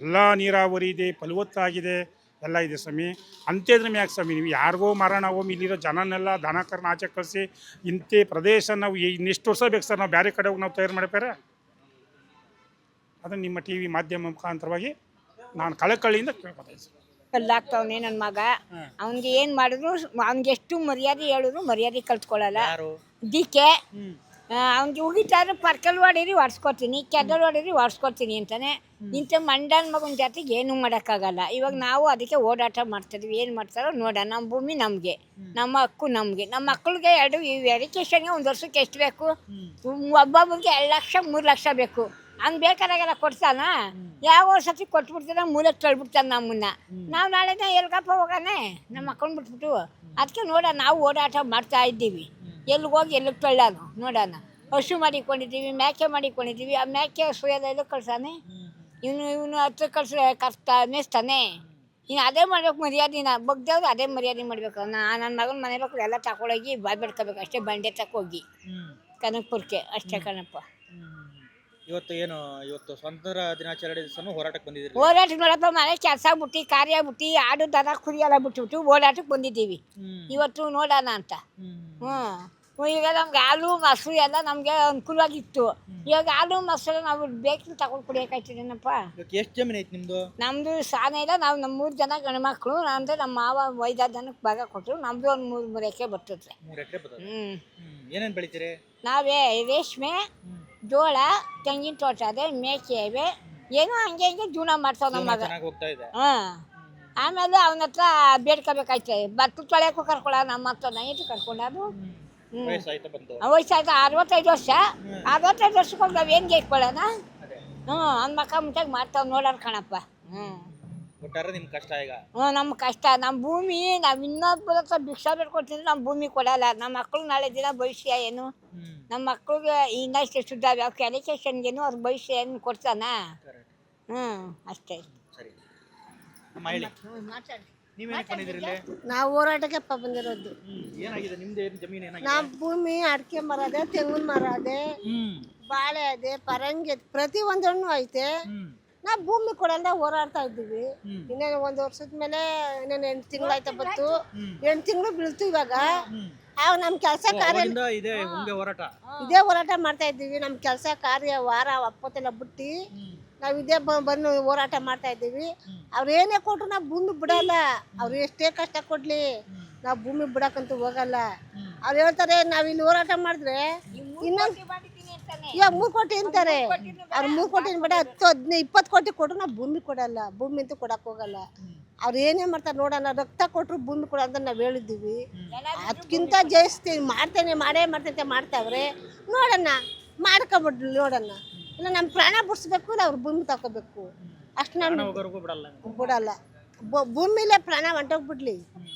Speaker 10: ಎಲ್ಲ ನೀರಾವರಿ ಇದೆ, ಫಲವತ್ತಾಗಿದೆ, ಎಲ್ಲ ಇದೆ ಸ್ವಾಮಿ. ಅಂಥದ್ರ ಮ್ಯಾಕೆ ಸ್ವಾಮಿ ನೀವು ಯಾರಿಗೋ ಮರಣ ಹೋಗಿ ಇಲ್ಲಿರೋ ಜನನೆಲ್ಲ ದನ ಕರ್ನ ಆಚೆ ಕಳಿಸಿ ಇಂಥ ಪ್ರದೇಶ ನಾವು ಇನ್ನೆಷ್ಟು ವರ್ಷ ಬೇಕು ಸರ್? ನಾವು ಬೇರೆ ಕಡೆ ಹೋಗಿ ನಾವು ತಯಾರು ಮಾಡಬೇಕಾರೆ ಅದನ್ನು ನಿಮ್ಮ TV ಮಾಧ್ಯಮ ಮುಖಾಂತರವಾಗಿ ನಾನು ಕಳಕಳಿಯಿಂದ ಕೇಳ್ಕೊತಾ ಸರ್.
Speaker 1: ಕಲ್ಲಾಗ್ತಾವನೆ ನನ್ನ ಮಗ. ಅವ್ನಿಗೆ ಏನು ಮಾಡಿದ್ರು, ಅವ್ನಿಗೆ ಎಷ್ಟು ಮರ್ಯಾದೆ ಹೇಳಿದ್ರು ಮರ್ಯಾದೆ ಕಲ್ತ್ಕೊಳ್ಳಲ್ಲ. ದಿಕ್ಕೆ ಅವ್ನಿಗೆ ಉಗಿತಾದ್ರೆ ಪರ್ಕಲ್ ಹೊಡೀರಿ ಹೊಡ್ಸ್ಕೊತೀನಿ, ಕೆದಲ್ ಹೊಡೀರಿ ಹೊಡ್ಸ್ಕೊತೀನಿ ಅಂತಾನೆ. ಇಂಥ ಮಂಡನ ಮಗನ ಜಾತಿಗೆ ಏನೂ ಮಾಡೋಕ್ಕಾಗಲ್ಲ. ಇವಾಗ ನಾವು ಅದಕ್ಕೆ ಓಡಾಟ ಮಾಡ್ತಿದ್ವಿ. ಏನು ಮಾಡ್ತಾರೋ ನೋಡೋಣ. ನಮ್ಮ ಭೂಮಿ ನಮಗೆ, ನಮ್ಮ ಹಕ್ಕು ನಮಗೆ. ನಮ್ಮ ಮಕ್ಕಳಿಗೆ ಈ ವೆರಿಕೇಷನ್ಗೆ ಒಂದು ವರ್ಷಕ್ಕೆ ಎಷ್ಟು ಬೇಕು? ಒಬ್ಬೊಬ್ಬರಿಗೆ 2 ಲಕ್ಷ 3 ಲಕ್ಷ ಬೇಕು. ಹಂಗೆ ಬೇಕಾದಾಗೆಲ್ಲ ಕೊಡ್ತಾನ? ಯಾವ ಸತಿ ಕೊಟ್ಬಿಡ್ತಾನೆ, ಮೂಲಕ್ಕೆ ತಳ್ಬಿಡ್ತಾನೆ ನಮ್ಮನ್ನ. ನಾವು ನಾಳೆ ಎಲ್ಗಪ್ಪ ಹೋಗೋಣ ನಮ್ಮ ಮಕ್ಕಳನ್ನ ಬಿಟ್ಬಿಟ್ಟು? ಅದಕ್ಕೆ ನೋಡೋಣ, ನಾವು ಓಡಾಟ ಮಾಡ್ತಾ ಇದ್ದೀವಿ. ಎಲ್ಲಿಗೆ ಹೋಗಿ ಎಲ್ಲಿಗೆ ತಳ್ಳೋಣ ನೋಡೋಣ. ಹಸು ಮಾಡಿಕೊಂಡಿದ್ದೀವಿ, ಮೇಕೆ ಮಾಡಿಕೊಂಡಿದ್ದೀವಿ. ಆ ಮೇಕೆ ಸುಯೋದ ಎಲ್ಲಿ ಕಳ್ಸಾನೆ? ಇವನು ಹತ್ತು ಮೇಸ್ತಾನೆ. ಇನ್ನು ಅದೇ ಮಾಡ್ಬೇಕು ಮರ್ಯಾದಿನ. ಬಗ್ದವ್ರು ಅದೇ ಮರ್ಯಾದೆ ಮಾಡ್ಬೇಕು. ನನ್ನ ಮಗನ ಮನೆಯಲ್ಲೂ ಎಲ್ಲ ತಗೊಳೋಗಿ ಬಾಯ್ ಬಿಡ್ಕೋಬೇಕು ಅಷ್ಟೇ. ಬಂಡೆ ತಕೋಗಿ ಕನಕಪುರಕ್ಕೆ ಅಷ್ಟೇ ಕಣಪ್ಪ.
Speaker 5: ಇವತ್ತು ಸ್ವಾತಂತ್ರ್ಯ ದಿನಾಚರಣೆ ದಿವಸನೂ ಹೋರಾಟಕ್ಕೆ ಬಂದಿದ್ದೀರಿ.
Speaker 1: ಓಡಾಟ ನೋಡಪ್ಪ ಮನೆ ಕೆಲಸ ಬಿಟ್ಟು ಕಾರ್ಯ ಬಿಟ್ಟು ಆಡು ದನ ಕುರಿ ಎಲ್ಲ ಬಿಟ್ಬಿಟ್ಟು ಓಡಾಟಕ್ಕೆ ಬಂದಿದ್ದೀವಿ ಇವತ್ತು ನೋಡೋಣ ಅಂತ. ಈಗ ನಮ್ಗೆ ಹಾಲು ಮೊಸರು ಎಲ್ಲ ನಮಗೆ ಅನುಕೂಲವಾಗಿತ್ತು. ಇವಾಗ ಹಾಲು ಮೊಸರು ನಾವು ಬೇಕು ತಗೊಂಡು ಕುಡಿಯೋಕಾಯ್ತದೇನಪ್ಪ.
Speaker 5: ಎಷ್ಟು ಜಮೀನು ಐತಿ ನಿಮ್ದು?
Speaker 1: ನಮ್ಮದು ಸಾನ ಇಲ್ಲ. ನಾವು ನಮ್ಮ 3 ಜನ ಗಂಡ್ಮಕ್ಳು. ಅಂದರೆ ನಮ್ಮ ಮಾವ 5-6 ಜನಕ್ಕೆ ಭಾಗ ಕೊಟ್ಟರು. ನಮ್ಮದು ಒಂದು 3 ಎಕರೆ ಬರ್ತದೆ.
Speaker 5: 3 ಎಕರೆ ಬರ್ತದೆ. ಏನೇನು ಬೆಳಿತೀರಿ?
Speaker 1: ನಾವೇ ರೇಷ್ಮೆ, ಜೋಳ, ತೆಂಗಿನ ತೋಟ ಅದೇ, ಮೇಕೆ ಇವೆ. ಏನೋ ಹಂಗೆ ಜೀವನ ಮಾಡ್ತಾವ ನಮ್ಮ ಮಗ.
Speaker 5: ಚೆನ್ನಾಗಿ ಹೋಗ್ತಾ ಇದೆ.
Speaker 1: ಆಮೇಲೆ ಅವನ ಹತ್ರ ಬೇಡ್ಕೋಬೇಕಾಯ್ತದೆ. ಭತ್ತ ತೊಳೆಯೋಕ್ಕೂ ಕರ್ಕೊಳ್ಳ ನಮ್ಮ ಹತ್ರ ನೈಟು ಕರ್ಕೊಂಡದು.
Speaker 5: ವಯಸ್ಸಾಯ್ತಾ ಬಂತು?
Speaker 1: ವಯಸ್ಸಾಯ್ತು 65 ವರ್ಷ. 65 ವರ್ಷಕ್ಕೆ ಹೋಗಿ ನಾವು ಏನು ಗೇಟ್ಕೊಳ್ಳೋಣ? ಅವ್ನ ಮಕ್ಕ ಮುಂಚಾಗ ಮಾಡ್ತಾವ್ ನೋಡೋಣ ಕಣಪ್ಪ.
Speaker 5: ಒಟ್ಟಾರೆ ನಿಮ್ಮ ಕಷ್ಟ ಈಗ?
Speaker 1: ನಮ್ಮ ಕಷ್ಟ. ನಮ್ಮ ಭೂಮಿ ನಾವು ಇನ್ನೊಬ್ಬರ ಹತ್ರ ಭಿಕ್ಷಾ ಬೇಡ್ಕೊಡ್ತಿದ್ರೆ ನಮ್ಮ ಭೂಮಿ ಕೊಡಲ್ಲ. ನಮ್ಮ ಮಕ್ಕಳು ನಾಳೆ ದಿನ ಭವಿಷ್ಯ ಏನು? ನಮ್ಮ ಮಕ್ಳಿಗೆ ಇನ್ನಷ್ಟು ಶುದ್ಧ ಕ್ಯಾಲಿಕೇಶನ್ಗೇನು ಅವ್ರ ಭವಿಷ್ಯ ಏನು ಕೊಡ್ತಾನ? ಅಷ್ಟೇ.
Speaker 5: ಸರಿ ಅಮ್ಮ ಹೇಳಿ,
Speaker 1: ಮಾತಾಡಿ.
Speaker 5: ನೀವೇನಕ್ಕೆ ಬಂದಿದ್ದೀರಿ ಇಲ್ಲಿ?
Speaker 11: ನಾವು ಹೋರಾಟಕ್ಕೆಪ್ಪ ಬಂದಿರೋದು.
Speaker 5: ಏನಾಗಿದೆ ನಿಮ್ದು? ಏನು ಜಮೀನು ಏನಾಗಿದೆ?
Speaker 11: ನಮ್ಮ ಭೂಮಿ ಅಡಿಕೆ ಮರ ಅದೆ, ತೆಂಗಿನ ಮರ ಅದೆ, ಬಾಳೆ ಅದೆ, ಪರಂಗಿ ಅದೆ, ಪ್ರತಿ ಒಂದನ್ನು ಐತೆ. ನಾವು ಭೂಮಿ ಕೊಡಲ್ಲ ಹೋರಾಡ್ತಾ ಇದ್ದೀವಿ. ಇನ್ನೇನು 1 ವರ್ಷದ ಮೇಲೆ ಇನ್ನೇನು 8 ತಿಂಗಳಾಯ್ತಾ ಬತ್ತು. 8 ತಿಂಗಳು ಬೀಳ್ತು ಇವಾಗ. ಆಗ ನಮ್ಮ ಕೆಲಸ ಕಾರ್ಯ ಇದೇ ಹೋರಾಟ ಮಾಡ್ತಾ ಇದ್ದೀವಿ. ನಮ್ಮ ಕೆಲಸ ಕಾರ್ಯ ವಾರ ಒಪ್ಪತ್ತೆಲ್ಲ ಬಿಟ್ಟು ನಾವು ಇದೇ ಬಂದು ಹೋರಾಟ ಮಾಡ್ತಾ ಇದ್ದೀವಿ. ಅವ್ರು ಏನೇ ಕೊಟ್ಟರು ನಾವು ಭೂಮಿ ಬಿಡಲ್ಲ. ಅವ್ರು ಎಷ್ಟೇ ಕಷ್ಟ ಕೊಡ್ಲಿ ನಾವು ಭೂಮಿ ಬಿಡಕ್ಕಂತೂ ಹೋಗಲ್ಲ. ಅವ್ರು ಹೇಳ್ತಾರೆ ನಾವು ಇಲ್ಲಿ ಹೋರಾಟ ಮಾಡಿದ್ರೆ ಇನ್ನೊಂದು ಇವಾಗ 3 ಕೋಟಿ ಅಂತಾರೆ. ಅವ್ರು 3 ಕೋಟಿ ಬೇಡ 10, 15, 20 ಕೋಟಿ ಕೊಟ್ಟರು ನಾವು ಭೂಮಿ ಕೊಡಲ್ಲ. ಭೂಮಿ ಅಂತೂ ಕೊಡಕ್ಕೆ ಹೋಗಲ್ಲ. ಅವ್ರು ಏನೇ ಮಾಡ್ತಾರೆ ನೋಡೋಣ. ರಕ್ತ ಕೊಟ್ಟರು ಭೂಮಿ ಕೊಡ ಅಂತ ನಾವು ಹೇಳಿದ್ದೀವಿ. ಅದಕ್ಕಿಂತ ಜಯಿಸ್ತೀವಿ. ಮಾಡೇ ಮಾಡ್ತೈತೆ ಮಾಡ್ತಾವ್ರೆ. ನೋಡೋಣ, ಮಾಡ್ಕೊಬಿಡ್ಲಿ ನೋಡೋಣ. ಇಲ್ಲ ನಮ್ಮ ಪ್ರಾಣ ಬಿಡಿಸ್ಬೇಕು, ಇಲ್ಲ ಅವ್ರು ಭೂಮಿ ತಗೋಬೇಕು. ಅಷ್ಟು ನಾನು ಬಿಡಲ್ಲ. ಭೂಮಿಲೇ ಪ್ರಾಣ ಹೊಂಟೋಗ್ಬಿಡ್ಲಿ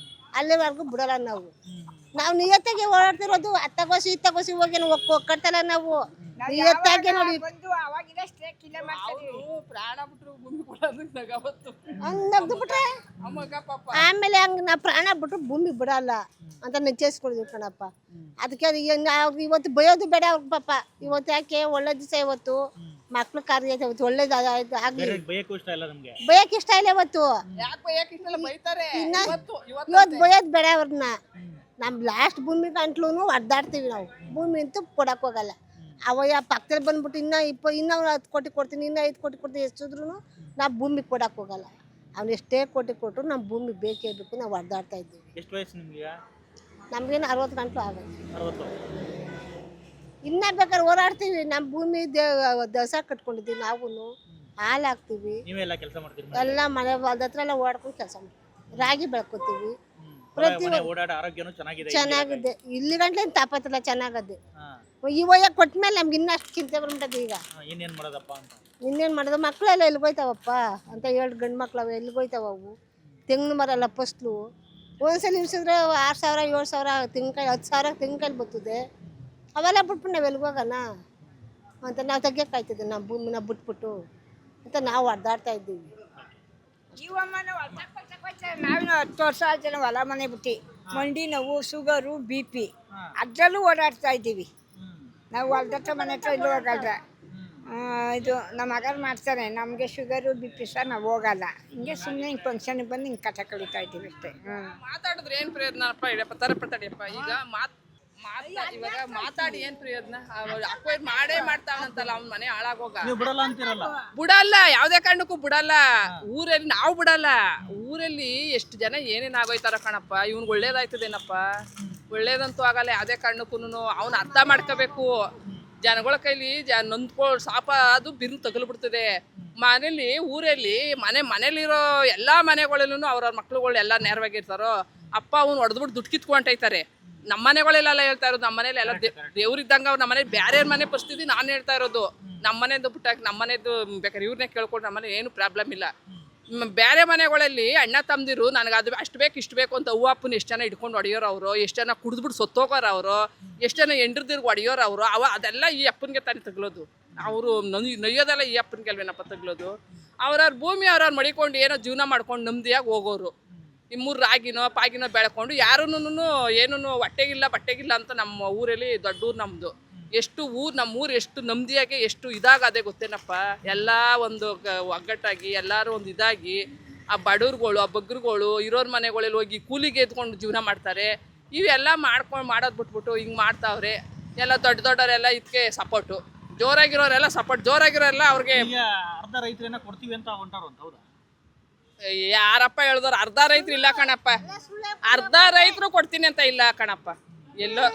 Speaker 11: ಅಲ್ಲಿವರೆಗೂ ಬಿಡಲ್ಲ ನಾವು. ನಾವು ನಿಯತ್ತಾಗಿ ಓಡಾಡ್ತಿರೋದು. ಅತ್ತಗೋಸಿ ಇತ್ತಗೋಸಿ ಹೋಗಿ ಒಕ್ಕಡ್ತಲ್ಲ ನಾವು ನಿಯತ್ತಾಗಿ ನೋಡಿ. ನಗ್ದು ಬಿಟ್ರೆ ಆಮೇಲೆ ಹಂಗೆ ನಾವು ಪ್ರಾಣ ಬಿಟ್ರು ಭೂಮಿ ಬಿಡಲ್ಲ ಅಂತ ನಿಶ್ಚಯಿಸ್ಕೊಳ್ತೀವಿ ಕಣಪ್ಪ. ಅದಕ್ಕೆ ನಾವು ಇವತ್ತು ಬಯೋದು ಬೇಡ ಅವ್ರಿಗೆ ಪಾಪ. ಇವತ್ತು ಯಾಕೆ ಒಳ್ಳೆ ದಿವಸ, ಇವತ್ತು ಮಕ್ಳು ಕಾರ್ಯ ಇವತ್ತು ಒಳ್ಳೇದು ಆಗ್ಲಿ. ಬಯಕ್ ಇಷ್ಟ ಇಲ್ಲ ಇವತ್ತು. ಇವತ್ತು ಬಯೋದು ಬೇಡ ಅವ್ರನ್ನ. ನಮ್ಮ ಲಾಸ್ಟ್ ಭೂಮಿ ಗಂಟ್ಲು ಒದ್ದಾಡ್ತೀವಿ ನಾವು. ಭೂಮಿ ಅಂತೂ ಕೊಡಕ್ಕೆ ಹೋಗಲ್ಲ. ಅವಯ್ಯ ಪಕ್ಕದಲ್ಲಿ ಬಂದ್ಬಿಟ್ಟು ಇನ್ನೂ 10 ಕೋಟಿ ಕೊಡ್ತೀನಿ, ಇನ್ನೂ 5 ಕೋಟಿ ಕೊಡ್ತೀನಿ ಎಷ್ಟಿದ್ರು ನಾವು ಭೂಮಿ ಕೊಡಕ್ಕೆ ಹೋಗಲ್ಲ. ಅವ್ನು ಎಷ್ಟೇ ಕೋಟಿ ಕೊಟ್ಟರು ನಮ್ಮ ಭೂಮಿ ಬೇಕೇ ಬೇಕು. ನಾವು ಒದ್ದಾಡ್ತಾ ಇದ್ದೀವಿ.
Speaker 5: ಎಷ್ಟು ವಯಸ್ಸು ನಿಮಗೆ?
Speaker 11: ನಮಗೇನು 60 ಗಂಟಲು ಆಗುತ್ತೆ.
Speaker 5: 60.
Speaker 11: ಇನ್ನೂ ಬೇಕಾದ್ರೆ ಹೋರಾಡ್ತೀವಿ. ನಮ್ಮ ಭೂಮಿ ದಸ ಕಟ್ಕೊಂಡಿದ್ದೀವಿ. ನಾವು ಹಾಲು ಹಾಕ್ತೀವಿ.
Speaker 5: ನೀವೆಲ್ಲ ಕೆಲಸ ಮಾಡ್ತೀರಿ?
Speaker 11: ಎಲ್ಲ ಮನೆ ಹೊಲದ ಹತ್ರ ಎಲ್ಲ ಓಡ್ಕೊಂಡು ಕೆಲಸ ಮಾಡ್ತೀವಿ. ರಾಗಿ ಬೆಳ್ಕೊತೀವಿ.
Speaker 5: ಓಡಾಡ ಆರೋಗ್ಯನೂ
Speaker 11: ಚೆನ್ನಾಗಿದೆ. ಇಲ್ಲಿ ಗಂಟ್ಲೆ ತಾಪತ್ರಲ್ಲ ಚೆನ್ನಾಗದೆ. ಇವಾಗ ಕೊಟ್ಮೇಲೆ ನಮ್ಗೆ ಇನ್ನಷ್ಟು ಚಿಂತೆ ಬಂದ್ಬಿಟ್ಟದೆ. ಈಗ
Speaker 5: ಇನ್ನೇನು ಮಾಡೋದಪ್ಪ ಅಂತ.
Speaker 11: ಇನ್ನೇನು ಮಾಡೋದು? ಮಕ್ಕಳೆಲ್ಲ ಎಲ್ಲಿಗೋಯ್ತಾವಪ್ಪ ಅಂತ 2 ಗಂಡು ಮಕ್ಳು ಅವ ಎಲ್ಲಿಗೋಯ್ತಾವ ಅವು? ತೆಂಗಿನ ಮರ ಎಲ್ಲ ಫಸ್ಲು ಒಂದ್ಸಲ ಇಳಿಸಿದ್ರೆ 6,000 7,000 ತೆಂಗಿನಕಾಯಿ 10,000 ತೆಂಗಿನಕಾಯಿ ಬರ್ತದೆ. ಅವೆಲ್ಲ ಬಿಟ್ಬಿಟ್ಟು ನಾವು ಎಲ್ಲಿಗೋಗೋಣ ಅಂತ ನಾವು ತೆಗಿಯೋಕ್ಕಾಯ್ತದೆ. ನಮ್ಮ ಭೂಮಿನ ಬಿಟ್ಬಿಟ್ಟು ಅಂತ ನಾವು ಹೊಡೆದಾಡ್ತಾ ಇದ್ದೀವಿ.
Speaker 1: ನಾವಿನ್ನು 10 ವರ್ಷ ಆಯ್ತು ಹೊಲ ಮನೆ ಬಿಟ್ಟು. ಮಂಡಿ ನೋವು, ಶುಗರು, BP ಅದರಲ್ಲೂ ಓಡಾಡ್ತಾ ಇದ್ದೀವಿ ನಾವು. ಹೊಲ್ದತ್ರ ಮನೆ ಹತ್ರ ಇಲ್ಲೂ ಹೋಗಲ್ಲ. ಇದು ನಮ್ಮ ಮಗರು ಮಾಡ್ತಾರೆ. ನಮಗೆ ಶುಗರು BP ಸಹ ನಾವು ಹೋಗಲ್ಲ. ಹಿಂಗೆ ಸುಮ್ಮನೆ ಹಿಂಗೆ ಫಂಕ್ಷನ್ಗೆ ಬಂದು ಹಿಂಗೆ ಕಥ ಕಳೀತಾ ಇದ್ದೀವಿ ಅಷ್ಟೇ.
Speaker 12: ಮಾತಾಡಿದ್ರೆ ಏನು ಪ್ರಯೋಜನಪ್ಪ? ತರಪಡಿಯಪ್ಪ ಈಗ ಇವಾಗ ಮಾತಾಡಿ ಏನ್ ಪ್ರಯೋಜನ? ಅಕ್ವೈರ್ ಮಾಡೇ ಮಾಡ್ತಾವನಂತಲ್ಲ ಅವ್ನ ಮನೆ ಹಾಳಾಗೋಗ.
Speaker 5: ಬಿಡಲ್ಲ ಅಂತಿರಲ್ಲ?
Speaker 12: ಬಿಡಲ್ಲ, ಯಾವ್ದೇ ಕಾರಣಕ್ಕೂ ಬಿಡಲ್ಲ. ಊರಲ್ಲಿ ನಾವು ಬಿಡಲ್ಲ. ಊರಲ್ಲಿ ಎಷ್ಟು ಜನ ಏನೇನ್ ಆಗೋಯ್ತಾರ ಕಣಪ್ಪ. ಇವ್ನಿಗೆ ಒಳ್ಳೇದಾಯ್ತದೇನಪ್ಪ? ಒಳ್ಳೇದಂತೂ ಆಗಲ್ಲ. ಯಾವ್ದೇ ಕಾರಣಕ್ಕೂ ಅವ್ನ ಅರ್ಥ ಮಾಡ್ಕೋಬೇಕು. ಜನಗಳ ಕೈಲಿ ನೊಂದ್ಕೊಳ್ಳೋ ಸಾಪ ಅದು ಬಿರ್ನ್ ತಗಲ್ಬಿಡ್ತದೆ. ಮನೇಲಿ ಊರಲ್ಲಿ ಮನೇಲಿರೋ ಎಲ್ಲಾ ಮನೆಗಳಲ್ಲೂ ಅವ್ರವ್ರ ಮಕ್ಳುಗಳು ಎಲ್ಲ ನೇರವಾಗಿರ್ತಾರೋ. ಅಪ್ಪ ಅವ್ನು ಹೊಡೆದ್ಬಿಟ್ಟು ದುಡ್ಡು ಕಿತ್ಕೊಂಟೈತಾರೆ. ನಮ್ಮ ಮನೆಗಳೆಲ್ಲ ಹೇಳ್ತಾ ಇರೋದು. ನಮ್ಮ ಮನೇಲಿ ಎಲ್ಲ ದೇವ್ರಿದ್ದಂಗ ಅವ್ರು. ನಮ್ಮ ಮನೇಲಿ ಬೇರೆ ಮನೆ ಪರಿಸ್ಥಿತಿ ನಾನು ಹೇಳ್ತಾ ಇರೋದು. ನಮ್ಮ ಮನೆದು ಬಿಟ್ಟಾಕ ನಮ್ಮ ಮನೆದು ಬೇಕಾದ್ರೆ ಇವ್ರನ್ನೇ ಕೇಳ್ಕೊಂಡು ನಮ್ಮ ಮನೆ ಏನು ಪ್ರಾಬ್ಲಮ್ ಇಲ್ಲ. ಬೇರೆ ಮನೆಗಳಲ್ಲಿ ಅಣ್ಣ ತಮ್ಮದಿರು ನನಗೆ ಅದು ಅಷ್ಟು ಬೇಕು ಇಷ್ಟು ಬೇಕು ಅಂತ ಅವ್ವ ಅಪ್ಪನ ಎಷ್ಟು ಜನ ಇಟ್ಕೊಂಡು ಹೊಡೆಯೋರು ಅವರು. ಎಷ್ಟು ಜನ ಕುಡಿದ್ಬಿಟ್ಟು ಸತ್ತೋಗೋರು ಅವರು. ಎಷ್ಟು ಜನ ಎಂಡ್ರದಿರ್ಗೆ ಹೊಡೆಯೋರು ಅವರು. ಅದೆಲ್ಲ ಈ ಅಪ್ಪನಿಗೆ ತಾನೇ ತಗ್ಲೋದು. ಅವರು ನೊಯ್ಯೋದೆಲ್ಲ ಈ ಅಪ್ಪನಿಗೆ ಅಲ್ವೇನಪ್ಪ ತಗ್ಲೋದು. ಅವ್ರವ್ರ ಭೂಮಿ ಅವ್ರವ್ರು ಮಡಿಕೊಂಡು ಏನೋ ಜೀವನ ಮಾಡ್ಕೊಂಡು ನೆಮ್ಮದಿಯಾಗಿ ಹೋಗೋರು. ಈ 3 ರಾಗಿನೋ ಪಾಗಿನೋ ಬೆಳ್ಕೊಂಡು ಯಾರೂ ಏನೂ ಹೊಟ್ಟೆಗಿಲ್ಲ ಬಟ್ಟೆಗಿಲ್ಲ ಅಂತ ನಮ್ಮ ಊರಲ್ಲಿ ದೊಡ್ಡ ಊರು ನಮ್ಮದು. ಎಷ್ಟು ನಮ್ಮೂರು ಎಷ್ಟು ನೆಮ್ಮದಿಯಾಗಿ ಎಷ್ಟು ಇದಾಗದೆ ಗೊತ್ತೇನಪ್ಪ. ಎಲ್ಲ ಒಂದು ಒಗ್ಗಟ್ಟಾಗಿ ಎಲ್ಲರೂ ಒಂದು ಇದಾಗಿ ಆ ಬಡವ್ರುಗಳು, ಆ ಬಗ್ಗರುಗಳು ಇರೋರ ಮನೆಗಳಲ್ಲಿ ಹೋಗಿ ಕೂಲಿಗೆ ಎದ್ಕೊಂಡು ಜೀವನ ಮಾಡ್ತಾರೆ. ಇವೆಲ್ಲ ಮಾಡೋದು ಬಿಟ್ಬಿಟ್ಟು ಹಿಂಗೆ ಮಾಡ್ತಾವ್ರೆ. ಎಲ್ಲ ದೊಡ್ಡವರೆಲ್ಲ ಇದಕ್ಕೆ ಸಪೋರ್ಟು, ಜೋರಾಗಿರೋರೆಲ್ಲ ಸಪೋರ್ಟ್, ಜೋರಾಗಿರೋರೆಲ್ಲ ಅವ್ರಿಗೆ
Speaker 5: ಈಗ ಅರ್ಧ ರೈತರನ್ನ ಕೊಡ್ತೀವಿ ಅಂತ ಹೊಂಟಾರು ಅಂತ ಹೌದಾ?
Speaker 12: ಯಾರಪ್ಪ ಹೇಳಿದವ್ರು? ಅರ್ಧ ರೈತರು ಇಲ್ಲ ಕಣಪ್ಪ, ಅರ್ಧ ರೈತರು ಕೊಡ್ತೀನಿ ಅಂತ ಇಲ್ಲ ಕಣಪ್ಪ. ಎಲ್ಲೋ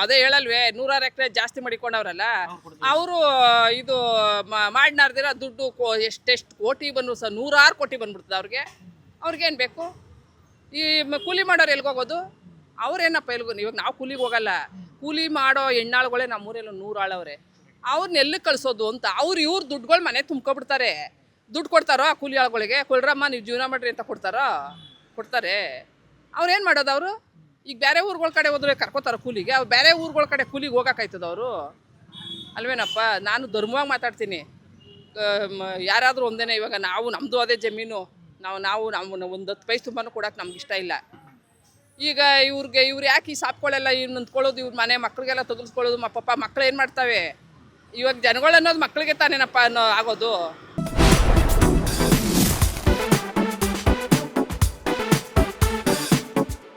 Speaker 12: ಅದೇ ಹೇಳಲ್ವೇ, 100 ಎಕರೆ ಜಾಸ್ತಿ ಮಾಡಿಕೊಂಡವ್ರಲ್ಲ ಅವರು ಇದು ಮಾಡಿ ನಾರ್ದಿರ ದುಡ್ಡು ಎಷ್ಟೆಷ್ಟು ಕೋಟಿ ಬಂದ್ರು ಸಹ 100 ಕೋಟಿ ಬಂದ್ಬಿಡ್ತದೆ ಅವ್ರಿಗೇನು ಬೇಕು? ಈ ಕೂಲಿ ಮಾಡೋರು ಎಲ್ಗೋಗೋದು? ಅವ್ರೇನಪ್ಪ ಎಲ್ಗೋ? ಇವಾಗ ನಾವು ಕೂಲಿಗೆ ಹೋಗಲ್ಲ, ಕೂಲಿ ಮಾಡೋ ಹೆಣ್ಣಾಳುಗಳೇ ನಮ್ಮೂರೆಲ್ಲ 100 ಆಳವ್ರೆ. ಅವ್ರನ್ನ ಎಲ್ಲಿ ಕಳಿಸೋದು ಅಂತ ಇವ್ರು ದುಡ್ಡುಗಳು ಮನೆ ತುಂಬ್ಕೊಬಿಡ್ತಾರೆ. ದುಡ್ಡು ಕೊಡ್ತಾರೋ ಆ ಕೂಲಿ ಆಳುಗಳಿಗೆ? ಕೊಳ್ರಮ್ಮ ನೀವು ಜೀವನ ಮಾಡ್ರಿ ಅಂತ ಕೊಡ್ತಾರೆ. ಅವ್ರೇನು ಮಾಡೋದು ಅವರು? ಈಗ ಬೇರೆ ಊರುಗಳ ಕಡೆ ಹೋದ್ರೆ ಕರ್ಕೋತಾರ ಕೂಲಿಗೆ, ಅವ್ರು ಬೇರೆ ಊರುಗಳ ಕಡೆ ಕೂಲಿಗೆ ಹೋಗೋಕ್ಕಾಯ್ತದ ಅವರು? ಅಲ್ವೇನಪ್ಪ? ನಾನು ಧರ್ಮವಾಗಿ ಮಾತಾಡ್ತೀನಿ. ಯಾರಾದರೂ ಒಂದೇನೆ. ಇವಾಗ ನಮ್ಮದು ಅದೇ ಜಮೀನು, ನಾವು ಒಂದು 10 ಪೈಸೆ ತುಂಬಾ ಕೊಡೋಕೆ ನಮ್ಗೆ ಇಷ್ಟ ಇಲ್ಲ. ಈಗ ಇವ್ರು ಯಾಕೆ ಈ ಸಾಪ್ಗಳೆಲ್ಲ ನಿಂತ್ಕೊಳ್ಳೋದು, ಇವ್ರ ಮನೆ ಮಕ್ಳಿಗೆಲ್ಲ ತೆಗೆಸ್ಕೊಳ್ಳೋದು? ಪಾಪ ಮಕ್ಳು ಏನು ಮಾಡ್ತಾವೆ? ಇವಾಗ ಜನಗಳು ಅನ್ನೋದು ಮಕ್ಳಿಗೆ ತಾನೇನಪ್ಪ ಆಗೋದು.